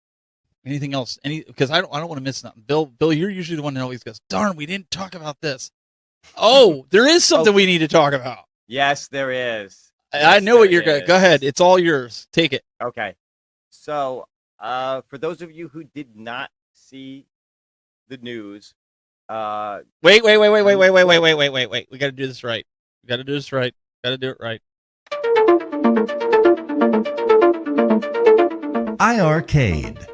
Anything else? Because I don't want to miss nothing. Bill, you're usually the one that always goes, "Darn, we didn't talk about this." Oh, there is something we need to talk about. Yes, there is. I know what you're going. Go ahead. It's all yours. Take it. Okay. So, for those of you who did not see the news, wait. We got to do this right. Got to do it right. iArcade.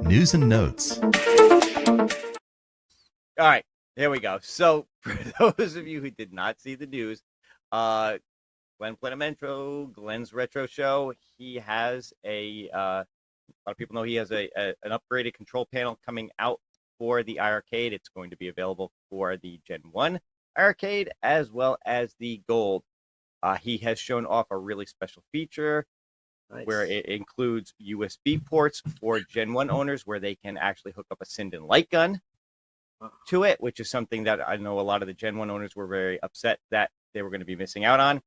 News and notes. All right, here we go. So, for those of you who did not see the news, Glenn Planamento, Glenn's Retro Show. He has a lot of people know he has an upgraded control panel coming out for the iArcade. It's going to be available for the Gen 1 arcade as well as the Gold. He has shown off a really special feature where it includes USB ports for Gen 1 owners where they can actually hook up a Sinden light gun to it, which is something that I know a lot of the Gen 1 owners were very upset that they were going to be missing out on.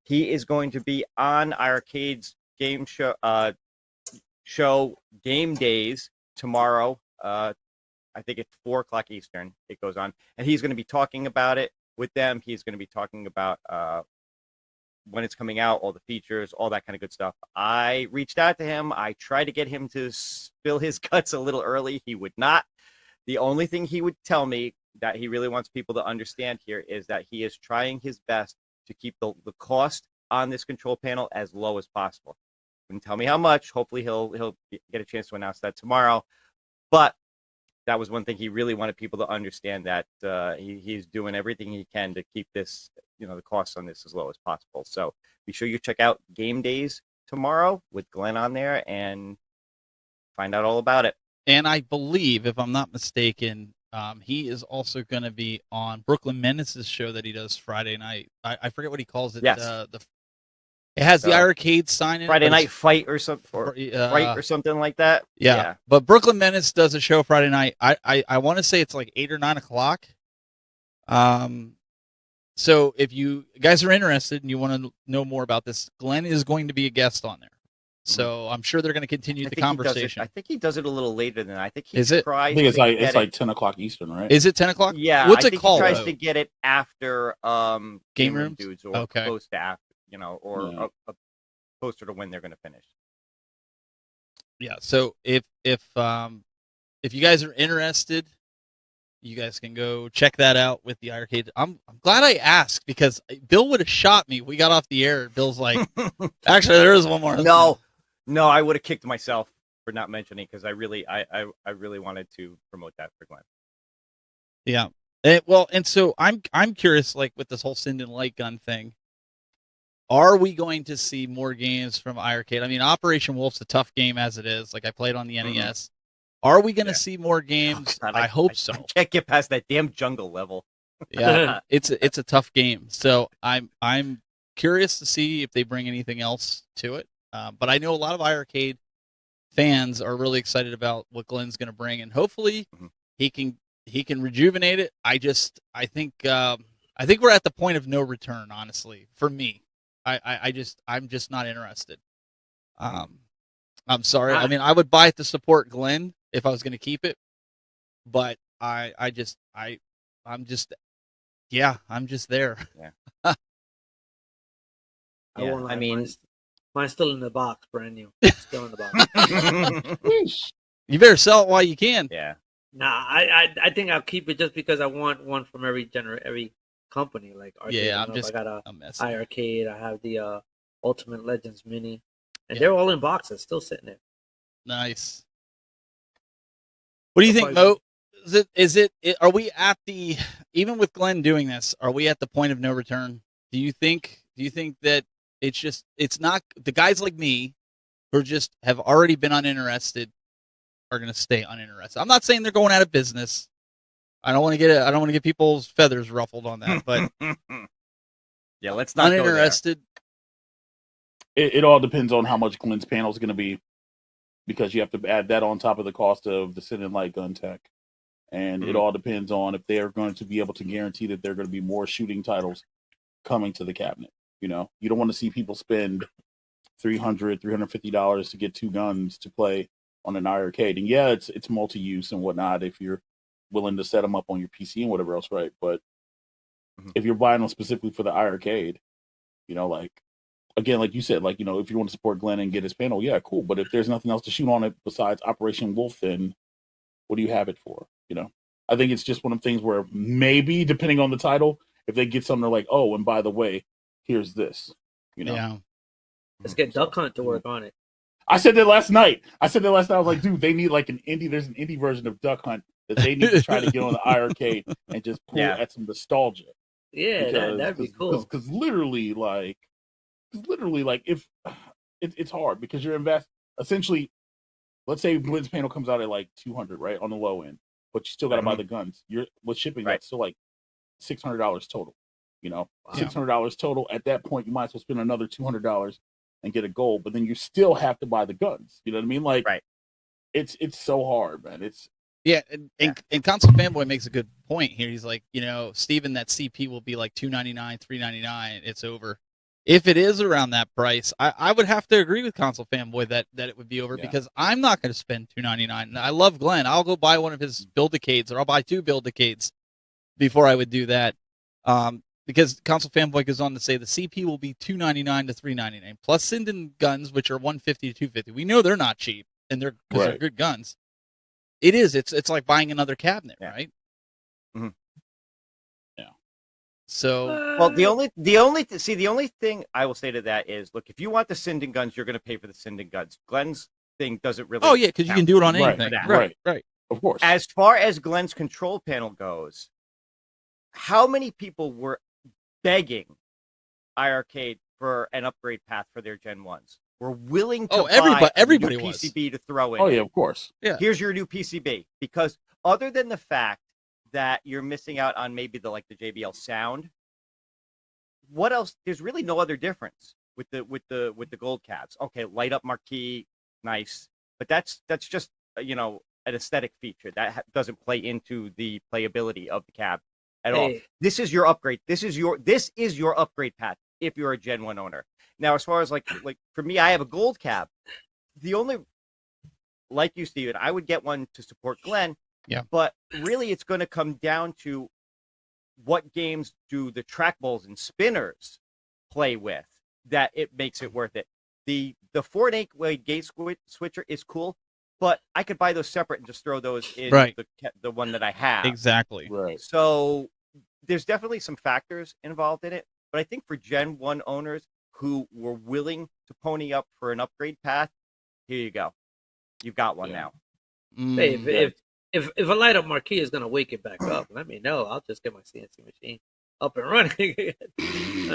He is going to be on iArcade's game show Game Days tomorrow. I think it's 4 o'clock Eastern. It goes on, and he's going to be talking about it with them. He's going to be talking about when it's coming out, all the features, all that kind of good stuff. I reached out to him. I tried to get him to spill his guts a little early. He would not. The only thing he would tell me that he really wants people to understand here is that he is trying his best to keep the cost on this control panel as low as possible. Wouldn't tell me how much. Hopefully he'll get a chance to announce that tomorrow. But that was one thing he really wanted people to understand, that he's doing everything he can to keep this, the costs on this as low as possible. So be sure you check out Game Days tomorrow with Glenn on there and find out all about it. And I believe, if I'm not mistaken, he is also going to be on Brooklyn Menace's show that he does Friday night. I forget what he calls it. Yes. It has the arcade sign in Friday it. Night Fight or something, Fight or something like that. Yeah. But Brooklyn Menace does a show Friday night. I want to say it's like 8 or 9 o'clock. So if you guys are interested and you want to know more about this, Glenn is going to be a guest on there. So I'm sure they're going to continue the conversation. I think he does it a little later than that. I think he is it? tries. I think it's to like 10 o'clock Eastern, right? Is it 10 o'clock? Yeah. What's I it think called? He tries to get it after Game Rooms Dudes or close to after, or closer to when they're going to finish. Yeah. So if you guys are interested, you guys can go check that out with the arcade. I'm glad I asked, because Bill would have shot me. We got off the air. Bill's like, actually, there is one more. No, I would have kicked myself for not mentioning, because I really wanted to promote that for Glenn. Yeah. And so I'm curious, like with this whole Sinden light gun thing, are we going to see more games from iArcade? I mean, Operation Wolf's a tough game as it is. Like, I played on the NES. Are we going to see more games? God, I hope so. I can't get past that damn jungle level. Yeah, it's a tough game. So I'm curious to see if they bring anything else to it. But I know a lot of iArcade fans are really excited about what Glenn's going to bring, and hopefully he can rejuvenate it. I think we're at the point of no return, honestly, for me. I'm just not interested. I'm sorry. I mean, I would buy it to support Glenn if I was going to keep it, but I'm just there. Yeah. I mean, mine's still in the box, brand new. Still in the box. You better sell it while you can. Yeah. Nah, I think I'll keep it just because I want one from every company. Like arcade. Yeah, I got a mess. iArcade. I have the Ultimate Legends Mini, and they're all in boxes, still sitting there. Nice. What do you think, Mo? Are we at the, even with Glenn doing this, are we at the point of no return? Do you think that it's not, the guys like me who just have already been uninterested are going to stay uninterested? I'm not saying they're going out of business. I don't want to get people's feathers ruffled on that, but yeah, let's not uninterested. It all depends on how much Glenn's panel is going to be, because you have to add that on top of the cost of the Sinden light gun tech. And it all depends on if they are going to be able to guarantee that there are going to be more shooting titles coming to the cabinet. You don't want to see people spend $300, $350 to get 2 guns to play on an iArcade. And yeah, it's multi-use and whatnot if you're willing to set them up on your PC and whatever else, right? But if you're buying them specifically for the iArcade, like, again, like you said, like, if you want to support Glenn and get his panel, yeah, cool. But if there's nothing else to shoot on it besides Operation Wolf, then what do you have it for? I think it's just one of the things where maybe, depending on the title, if they get something, they're like, oh, and by the way, here's this. Yeah. Let's get Duck Hunt to work on it. I said that last night. I was like, dude, they need like an indie. There's an indie version of Duck Hunt that they need to try to get on the iArcade and just pull at some nostalgia. Yeah, that'd be cool. Because literally, like, literally, like, if it's hard because you're essentially, let's say Blitz panel comes out at like 200, right, on the low end, but you still got to buy the guns. You're with shipping, that's still like $600 total. You know, $600 total. At that point, you might as well spend another $200 and get a gold, but then you still have to buy the guns. You know what I mean? Like, it's so hard, man. It's and Console Fanboy makes a good point here. He's like, Steven, that CP will be like $299, $399. It's over. If it is around that price, I would have to agree with Console Fanboy that it would be over because I'm not going to spend $299. I love Glenn. I'll go buy one of his Build-A-Cades, or I'll buy 2 Build-A-Cades before I would do that. Because Console Fanboy goes on to say the CP will be $299 to $399 plus Sinden guns, which are $150 to $250. We know they're not cheap, and they're good guns. It is. It's like buying another cabinet, right? Mm-hmm. Yeah. So well, the only thing I will say to that is, look, if you want the Sinden guns, you're going to pay for the Sinden guns. Glenn's thing doesn't really. Oh yeah, because you can do it on anything. Right. Of course. As far as Glenn's control panel goes, how many people were begging iArcade for an upgrade path for their Gen 1s? We're willing to buy everybody a new was. PCB to throw in. Oh yeah, of course. Yeah. Here's your new PCB, because other than the fact that you're missing out on maybe the JBL sound, what else? There's really no other difference with the gold cabs. Okay, light up marquee, nice, but that's just an aesthetic feature that doesn't play into the playability of the cab at all. This is your upgrade. This is your upgrade path if you're a Gen 1 owner. Now, as far as like for me, I have a gold cab. The only, like you, Steven, I would get one to support Glenn. Yeah. But really, it's going to come down to what games do the trackballs and spinners play with that it makes it worth it. The 4 and 8 way gate switcher is cool, but I could buy those separate and just throw those in the one that I have. Exactly. Right. So there's definitely some factors involved in it, but I think for Gen 1 owners who were willing to pony up for an upgrade path, here you go. You've got one now. Hey, if a light up marquee is going to wake it back up, let me know. I'll just get my CNC machine up and running.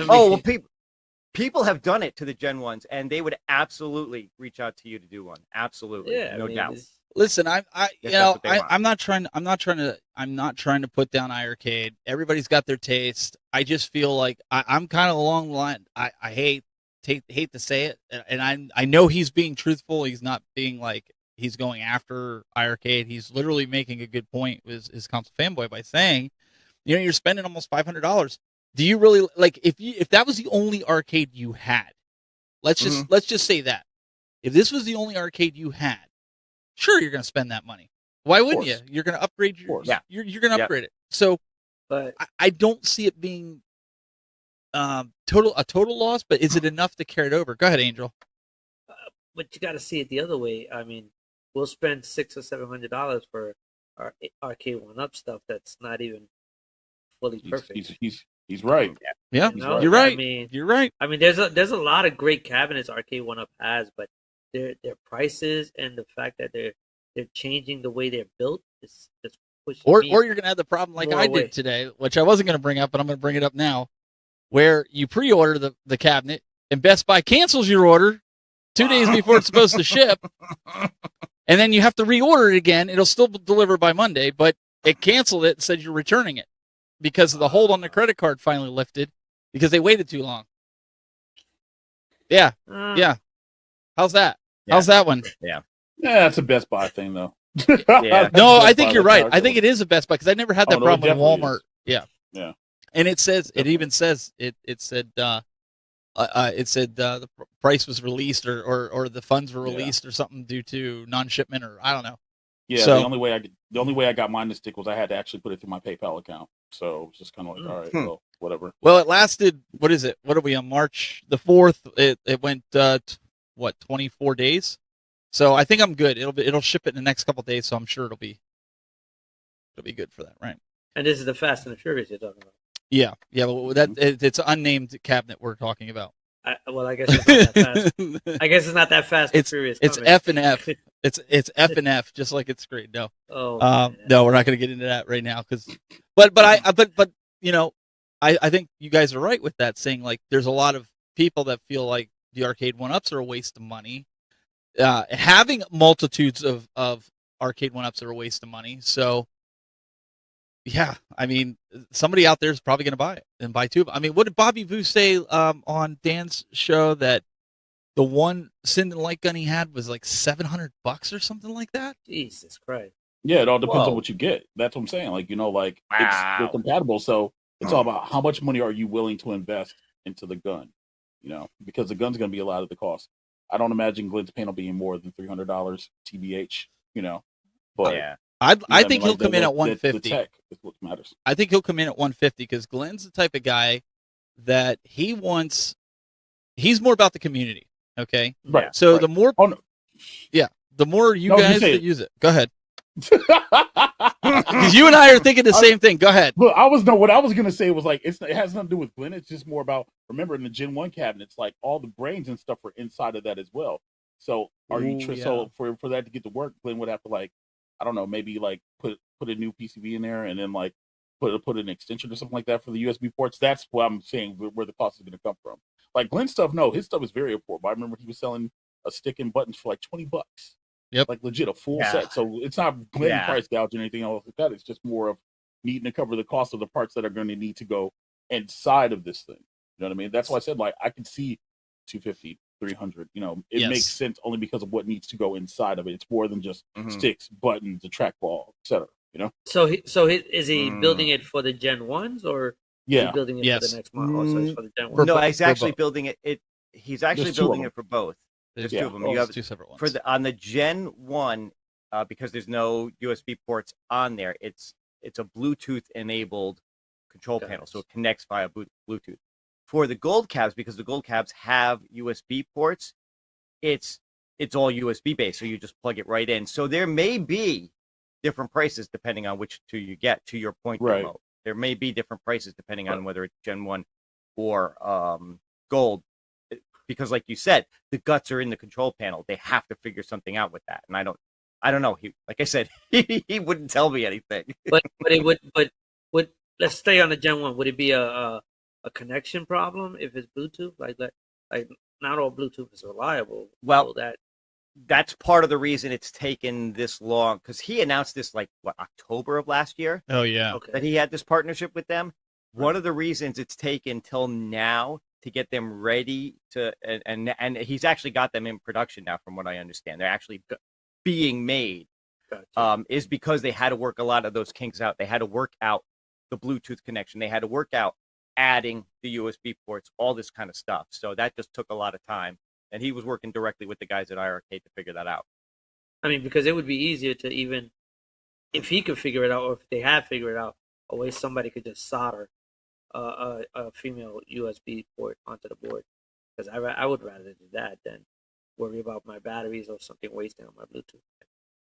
Well, people have done it to the Gen 1s, and they would absolutely reach out to you to do one. Absolutely, no doubt. Listen, I'm not trying to put down iArcade. Everybody's got their taste. I just feel like I'm kind of along the line. I hate to say it, and I know he's being truthful. He's not being like he's going after iArcade. He's literally making a good point with his Console Fanboy by saying, you're spending almost $500. Do you really if that was the only arcade you had? Let's just say that if this was the only arcade you had. Sure, you're going to spend that money. Why wouldn't you? You're going to upgrade you're going to upgrade it. So, but I don't see it being a total loss. But is it enough to carry it over? Go ahead, Angel. But you got to see it the other way. I mean, we'll spend $600 or $700 for our Arcade 1-Up stuff that's not even fully perfect. He's right. Yeah, right. You're right. I mean, you're right. I mean, there's a lot of great cabinets Arcade 1-Up has, but their prices and the fact that they're changing the way they're built is just pushing Or me you're gonna have the problem like more I away. did today, which I wasn't gonna bring up, but I'm gonna bring it up now, where you pre-order the cabinet and Best Buy cancels your order 2 days before it's supposed to ship, and then you have to reorder it again. It'll still deliver by Monday, but it canceled it and said you're returning it because of the hold on the credit card finally lifted because they waited too long. Yeah. How's that? How's that one? Yeah, that's a Best Buy thing, though. Yeah. No, I think you're right. I think it is a Best Buy because I never had that no, problem with Walmart. is. Yeah. Yeah. And it says it even says it said the price was released or the funds were released or something due to non-shipment or I don't know. Yeah, So- the only way I got mine to stick was I had to actually put it through my PayPal account. So it was just kind of like, all right, well, whatever. Well, it lasted. What is it? What are we on March the 4th? It went 24 days. So I think I'm good. It'll ship it in the next couple of days. So I'm sure it'll be good for that, right? And this is the Fast and the Furious you're talking about. Yeah. Well, it's an unnamed cabinet we're talking about. I guess it's not that fast. I guess it's not that fast. And Furious. It's coming. F and F. It's F and F, just like it's great. No. Oh. No, we're not going to get into that right now but I think you guys are right with that, saying like there's a lot of people that feel like the arcade one-ups are a waste of money. Having multitudes of arcade one-ups are a waste of money. So, yeah, I mean, somebody out there is probably going to buy it and buy two. I mean, what did Bobby Vu say on Dan's show that the one Sin and Light gun he had was like $700 or something like that? Jesus Christ. Yeah, it all depends Whoa. on what you get. That's what I'm saying. Like, like Wow. they're compatible. So it's all about how much money are you willing to invest into the gun, because the gun's going to be a lot of the cost. I don't imagine Glenn's panel being more than $300 TBH, but Yeah. I think he'll come in at 150. The tech is what matters. I think he'll come in at 150 because Glenn's the type of guy that he's more about the community. Okay. Right. So right. the more, the more you guys that use it, go ahead. Because you and I are thinking the same thing. Go ahead. Look, what I was gonna say was like it has nothing to do with Glenn. It's just more about remember in the Gen 1 cabinets, like all the brains and stuff are inside of that as well. So so for that to get to work, Glenn would have to like, I don't know, maybe like put a new PCB in there and then like put an extension or something like that for the USB ports. That's what I'm saying where the cost is gonna come from. Like Glenn's stuff, no, his stuff is very affordable. I remember he was selling a stick and buttons for like $20. Yep. Like legit a full set. So it's not Glenn price gouge or anything else like that. It's just more of needing to cover the cost of the parts that are going to need to go inside of this thing. You know what I mean? That's why I said like I can see 250, 300. It makes sense only because of what needs to go inside of it. It's more than just sticks, buttons, a trackball, etc. So is he building it for the Gen 1s or is he building it for the next model? Also, it's for the Gen 1. No, he's actually building it. He's actually building it for both. There's two of them. You have two separate ones. On the Gen 1, because there's no USB ports on there, it's a Bluetooth enabled control panel, so it connects via Bluetooth. For the gold cabs, because the gold cabs have USB ports, it's all USB based, so you just plug it right in. So there may be different prices depending on which two you get. To your point, right? There may be different prices depending on whether it's Gen 1 or gold. Because like you said, the guts are in the control panel. They have to figure something out with that. And I don't know. Like I said, he wouldn't tell me anything. But let's stay on the Gen 1. Would it be a connection problem if it's Bluetooth? Like not all Bluetooth is reliable. Well, that's part of the reason it's taken this long, because he announced this like October of last year. Oh yeah. Okay. That he had this partnership with them. One of the reasons it's taken till now to get them ready to, and he's actually got them in production now, from what I understand. They're actually being made, is because they had to work a lot of those kinks out. They had to work out the Bluetooth connection. They had to work out adding the USB ports, all this kind of stuff. So that just took a lot of time. And he was working directly with the guys at iArcade to figure that out. I mean, because it would be easier to even, if he could figure it out, or if they have figured it out, a way somebody could just solder a female USB port onto the board, because I would rather do that than worry about my batteries or something wasting on my Bluetooth.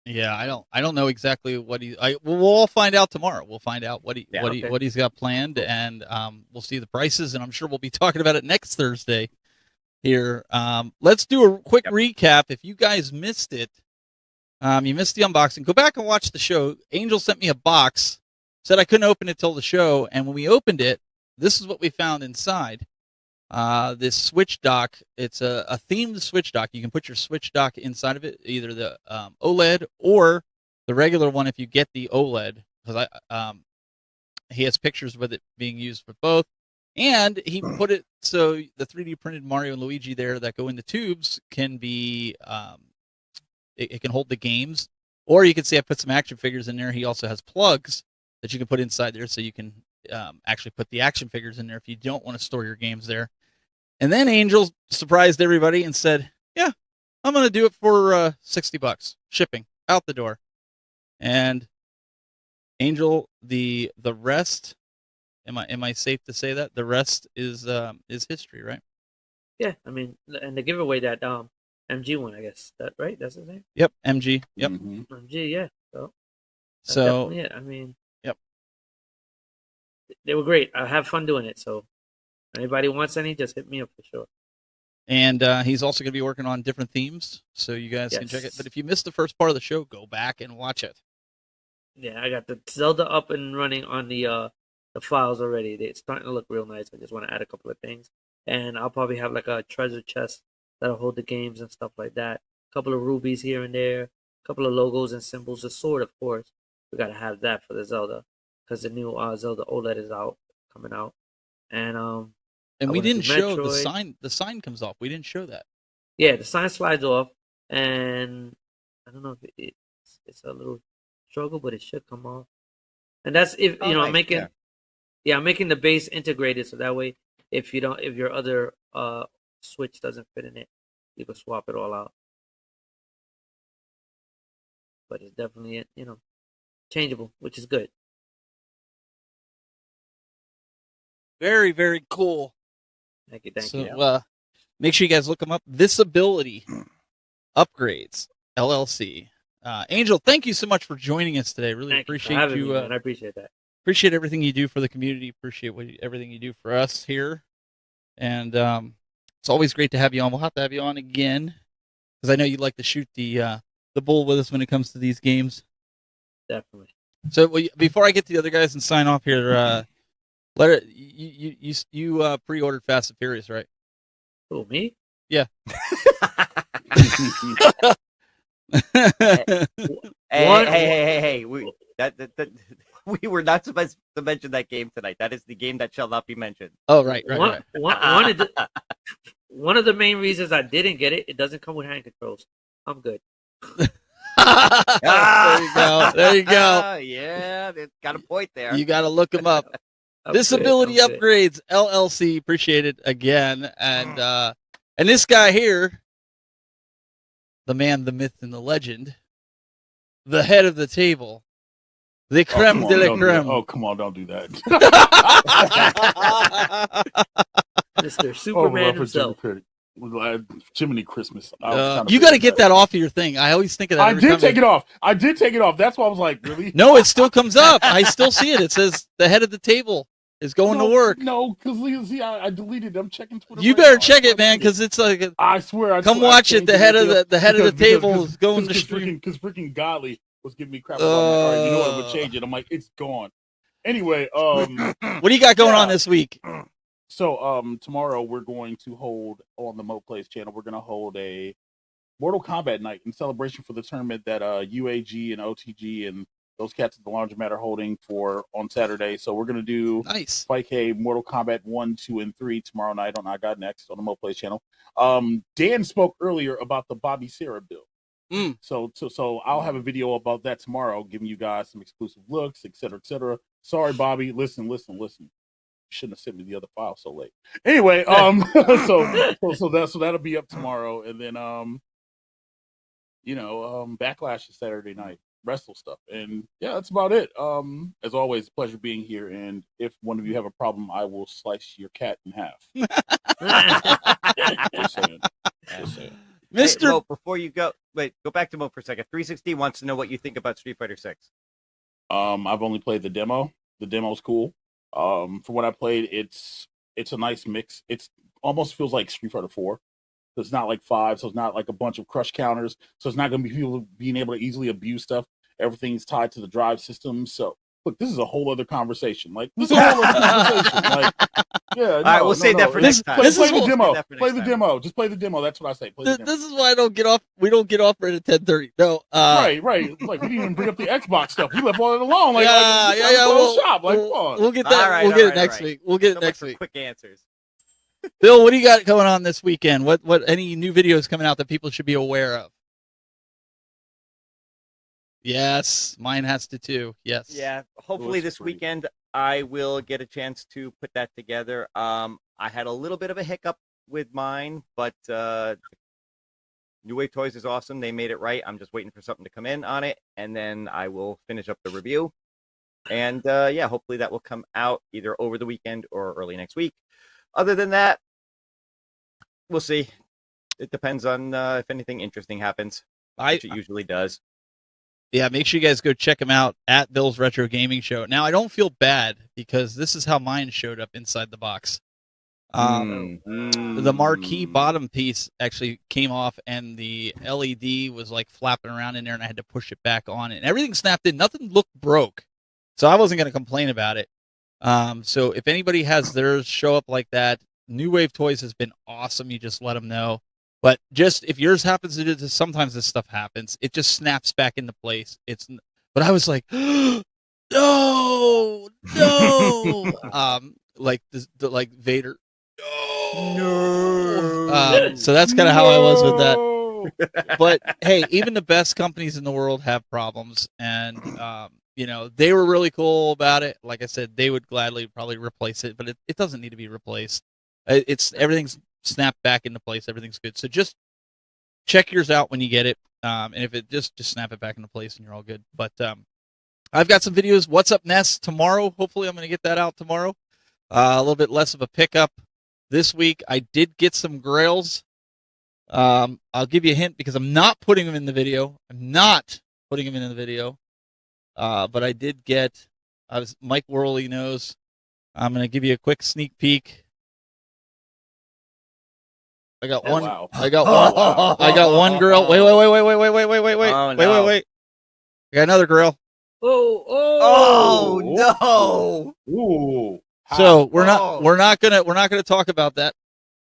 Yeah, I don't know exactly what we'll all find out tomorrow. We'll find out what he's got planned, and we'll see the prices, and I'm sure we'll be talking about it next Thursday here. Let's do a quick recap. If you guys missed it, you missed the unboxing, go back and watch the show. Angel sent me a box, said I couldn't open it till the show, and when we opened it, this is what we found inside. This switch dock. It's a themed switch dock. You can put your switch dock inside of it, either the OLED or the regular one if you get the OLED, because he has pictures with it being used for both. And he put it so the 3D printed Mario and Luigi there that go in the tubes can be, it can hold the games. Or you can see I put some action figures in there. He also has plugs that you can put inside there, so you can actually put the action figures in there if you don't want to store your games there. And then Angel surprised everybody and said, yeah, I'm going to do it for $60 shipping out the door. And Angel, the rest, am I safe to say that the rest is history, right? Yeah, I mean, and the giveaway that MG one, I guess, that right? That's his name. Yep, MG. Yep, MG. Yeah. So that's so definitely it. I mean, yep, they were great. I have fun doing it. So if anybody wants any, just hit me up for sure. And he's also going to be working on different themes, so you guys can check it. But if you missed the first part of the show, go back and watch it. Yeah, I got the Zelda up and running on the files already. It's starting to look real nice. I just want to add a couple of things. and I'll probably have like a treasure chest that'll hold the games and stuff like that. A couple of rubies here and there, a couple of logos and symbols. The sword, of course, we gotta have that for the Zelda, because the new Zelda OLED is coming out, and And I we wanna do didn't show the Metroid. sign. The sign comes off. We didn't show that. Yeah, the sign slides off, and I don't know if it's a little struggle, but it should come off. And that's if Oh, I'm nice, making yeah. I'm making the base integrated, so that way if your other switch doesn't fit in it, you can swap it all out. But it's definitely changeable, which is good. Very, very cool. Thank you. So make sure you guys look them up. Visibility Upgrades LLC. Angel, thank you so much for joining us today. Really Thank you for appreciate having you. me, man. I appreciate that. Appreciate everything you do for the community. Appreciate everything you do for us here. And it's always great to have you on. We'll have to have you on again because I know you like to shoot the bull with us when it comes to these games. Definitely. So before I get to the other guys and sign off here, you pre-ordered Fast and Furious, right? Who, me? Yeah. Hey! We were not supposed to mention that game tonight. That is the game that shall not be mentioned. Oh, right. One of the main reasons I didn't get it, it doesn't come with hand controls. I'm good. There you go. There you go. Yeah, they've got a point there. You got to look them up. Disability Upgrades LLC. Appreciate it again. And this guy here, the man, the myth, and the legend, the head of the table, the creme de la creme. Oh, come on, don't do that. Mr. Superman himself. Jiminy Christmas. You got to get that off of your thing. I always think of that. I did take it off. I did take it off. That's why I was like, really? No, it still comes up. I still see it. It says the head of the table is going to work. No, because I deleted it. I'm checking Twitter. You better check it, man, because it's like I swear. Come watch it. The head of the table is going to stream. Because freaking Godly was giving me crap. I'm like, all right, you know what? I'm gonna change it. I'm like, it's gone. Anyway, what do you got going on this week? So tomorrow we're going to hold on the Mo Plays channel. We're gonna hold a Mortal Kombat night in celebration for the tournament that UAG and OTG and those cats at the Laundromat are holding for on Saturday. So we're gonna do Spike K Mortal Kombat 1, 2, and 3 tomorrow night on I Got Next on the Mo Plays channel. Dan spoke earlier about the Bobby Sarah build. So I'll have a video about that tomorrow, giving you guys some exclusive looks, etc., etc. Sorry, Bobby. Listen. Shouldn't have sent me the other file so late. Anyway, so that'll be up tomorrow, and then Backlash is Saturday night, wrestle stuff, and yeah, that's about it. As always, pleasure being here, and if one of you have a problem, I will slice your cat in half. Just saying. Mr. Hey, Mo, before you go back to Mo for a second. 360 wants to know what you think about Street Fighter 6. I've only played the demo. The demo's cool. From what I played, it's a nice mix. It's almost feels like Street Fighter 4. So it's not like 5, so it's not like a bunch of crush counters. So it's not going to be people being able to easily abuse stuff. Everything's tied to the drive system. So look, this is a whole other conversation. Like this is a whole other conversation. Like, yeah. All right, we'll save that for next time. Play the demo. Play the demo. Just play the demo. That's what I say. Play the demo. This is why I don't get off. We don't get off right at 10:30. No. Right. Like we didn't even bring up the Xbox stuff. We left all it alone. Like, We'll get that. We'll get it next week. We'll get it next week. Quick answers. Bill, what do you got going on this weekend? What any new videos coming out that people should be aware of? Yes, mine has to too. Yes. Yeah. Hopefully this weekend I will get a chance to put that together. I had a little bit of a hiccup with mine, but New Wave Toys is awesome. They made it right. I'm just waiting for something to come in on it, and then I will finish up the review. And yeah, hopefully that will come out either over the weekend or early next week. Other than that, we'll see. It depends on if anything interesting happens, which it usually does. Yeah, make sure you guys go check him out at Bill's Retro Gaming Show. Now, I don't feel bad because this is how mine showed up inside the box. The marquee bottom piece actually came off, and the LED was like flapping around in there, and I had to push it back on, and everything snapped in. Nothing looked broke, so I wasn't going to complain about it. So if anybody has theirs show up like that, New Wave Toys has been awesome. You just let them know. But just if yours happens to do this, sometimes this stuff happens. It just snaps back into place. But I was like, no, like like Vader. No. So that's kind of how I was with that. But hey, even the best companies in the world have problems, and they were really cool about it. Like I said, they would gladly probably replace it, but it doesn't need to be replaced. Everything's snapped back into place. Everything's good. So just check yours out when you get it, and if it just snap it back into place, and you're all good. But I've got some videos. What's up next tomorrow? Hopefully, I'm going to get that out tomorrow. A little bit less of a pickup this week. I did get some grails. I'll give you a hint because I'm not putting them in the video. But I did get. Mike Worley knows. I'm going to give you a quick sneak peek. I got one. Wow. I got one. I got one grill. Wait. Oh, no. Wait. I got another grill. Oh no! Ooh. So we're not gonna talk about that.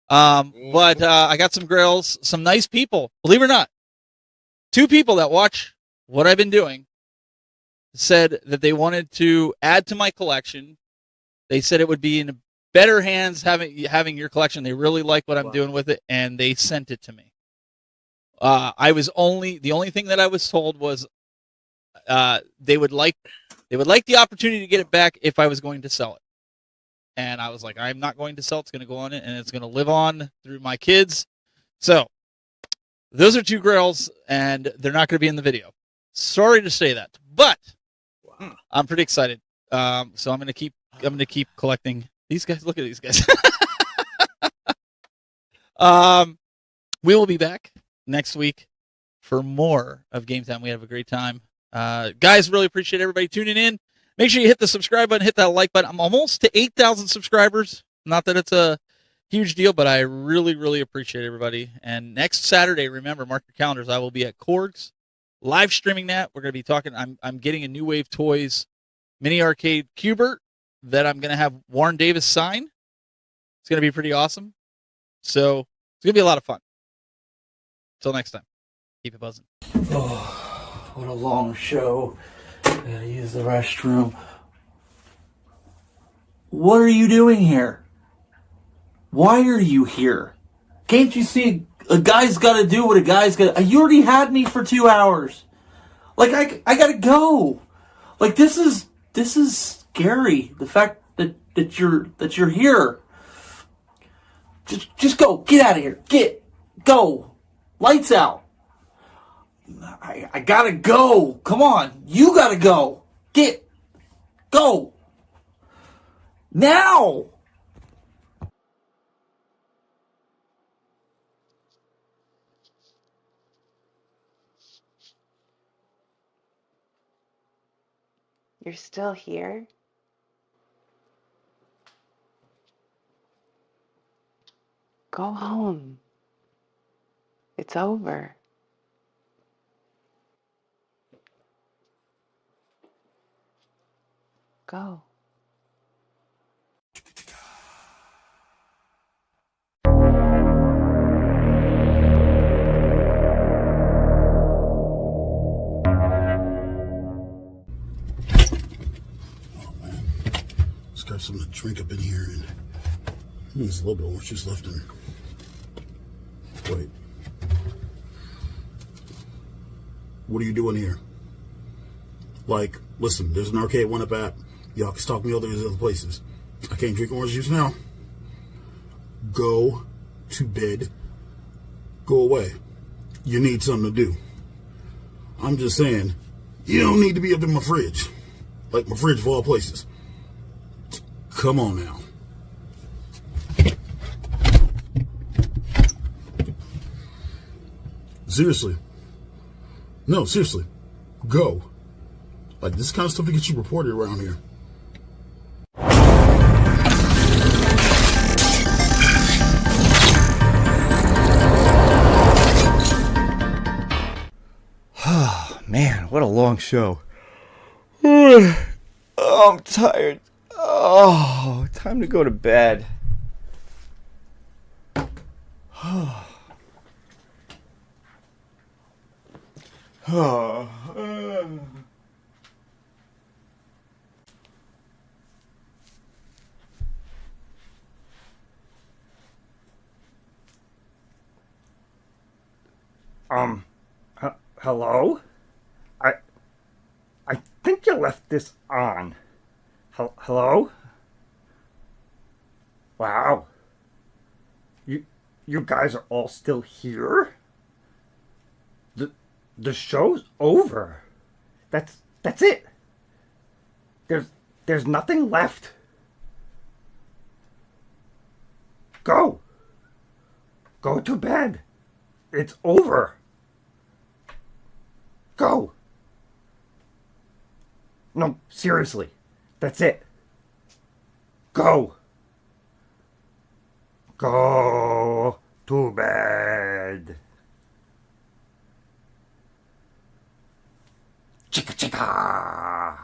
But I got some grills, some nice people. Believe it or not, 2 people that watch what I've been doing said that they wanted to add to my collection. They said it would be in better hands having your collection. They really like what I'm doing with it, and they sent it to me. The only thing that I was told was they would like the opportunity to get it back if I was going to sell it. And I was like, I'm not going to sell it. It's going to go on it, and it's going to live on through my kids. So those are 2 grills, and they're not going to be in the video. Sorry to say that, but I'm pretty excited. So I'm going to keep collecting these guys. Look at these guys. We will be back next week for more of Game Time. We have a great time. Guys, really appreciate everybody tuning in. Make sure you hit the subscribe button, hit that like button. I'm almost to 8,000 subscribers. Not that it's a huge deal, but I really, really appreciate everybody. And next Saturday, remember, mark your calendars, I will be at Korg's, live streaming that. We're going to be talking. I'm getting a New Wave Toys mini arcade Cubert that I'm going to have Warren Davis sign. It's going to be pretty awesome. So it's going to be a lot of fun. Until next time, keep it buzzing. Oh, what a long show. Gotta use the restroom. What are you doing here? Why are you here? Can't you see a guy's gotta do what a guy's gotta... You already had me for 2 hours. Like, I gotta go. Like, this is scary. The fact that you're here. Just go. Get out of here. Go. Lights out. I gotta go. Come on. You gotta go. Go. Now. You're still here? Go home. It's over. Go. Let's grab something to drink up in here, and there's a little bit of orange juice left in. Wait. What are you doing here? Like, listen, there's an arcade one up at. Y'all can stalk me all these other places. I can't drink orange juice now. Go to bed. Go away. You need something to do. I'm just saying, you don't need to be up in my fridge. Like my fridge of all places. Come on now. Seriously. No, seriously. Go. Like, this kind of stuff that gets you reported around here. Oh, man, what a long show. Oh, I'm tired. Oh, time to go to bed. Hello? I think you left this on. Hello? Wow. You guys are all still here? The show's over. That's it. There's nothing left. Go. Go to bed. It's over. Go. No, seriously. That's it. Go. Go to bed. Chicka chicka.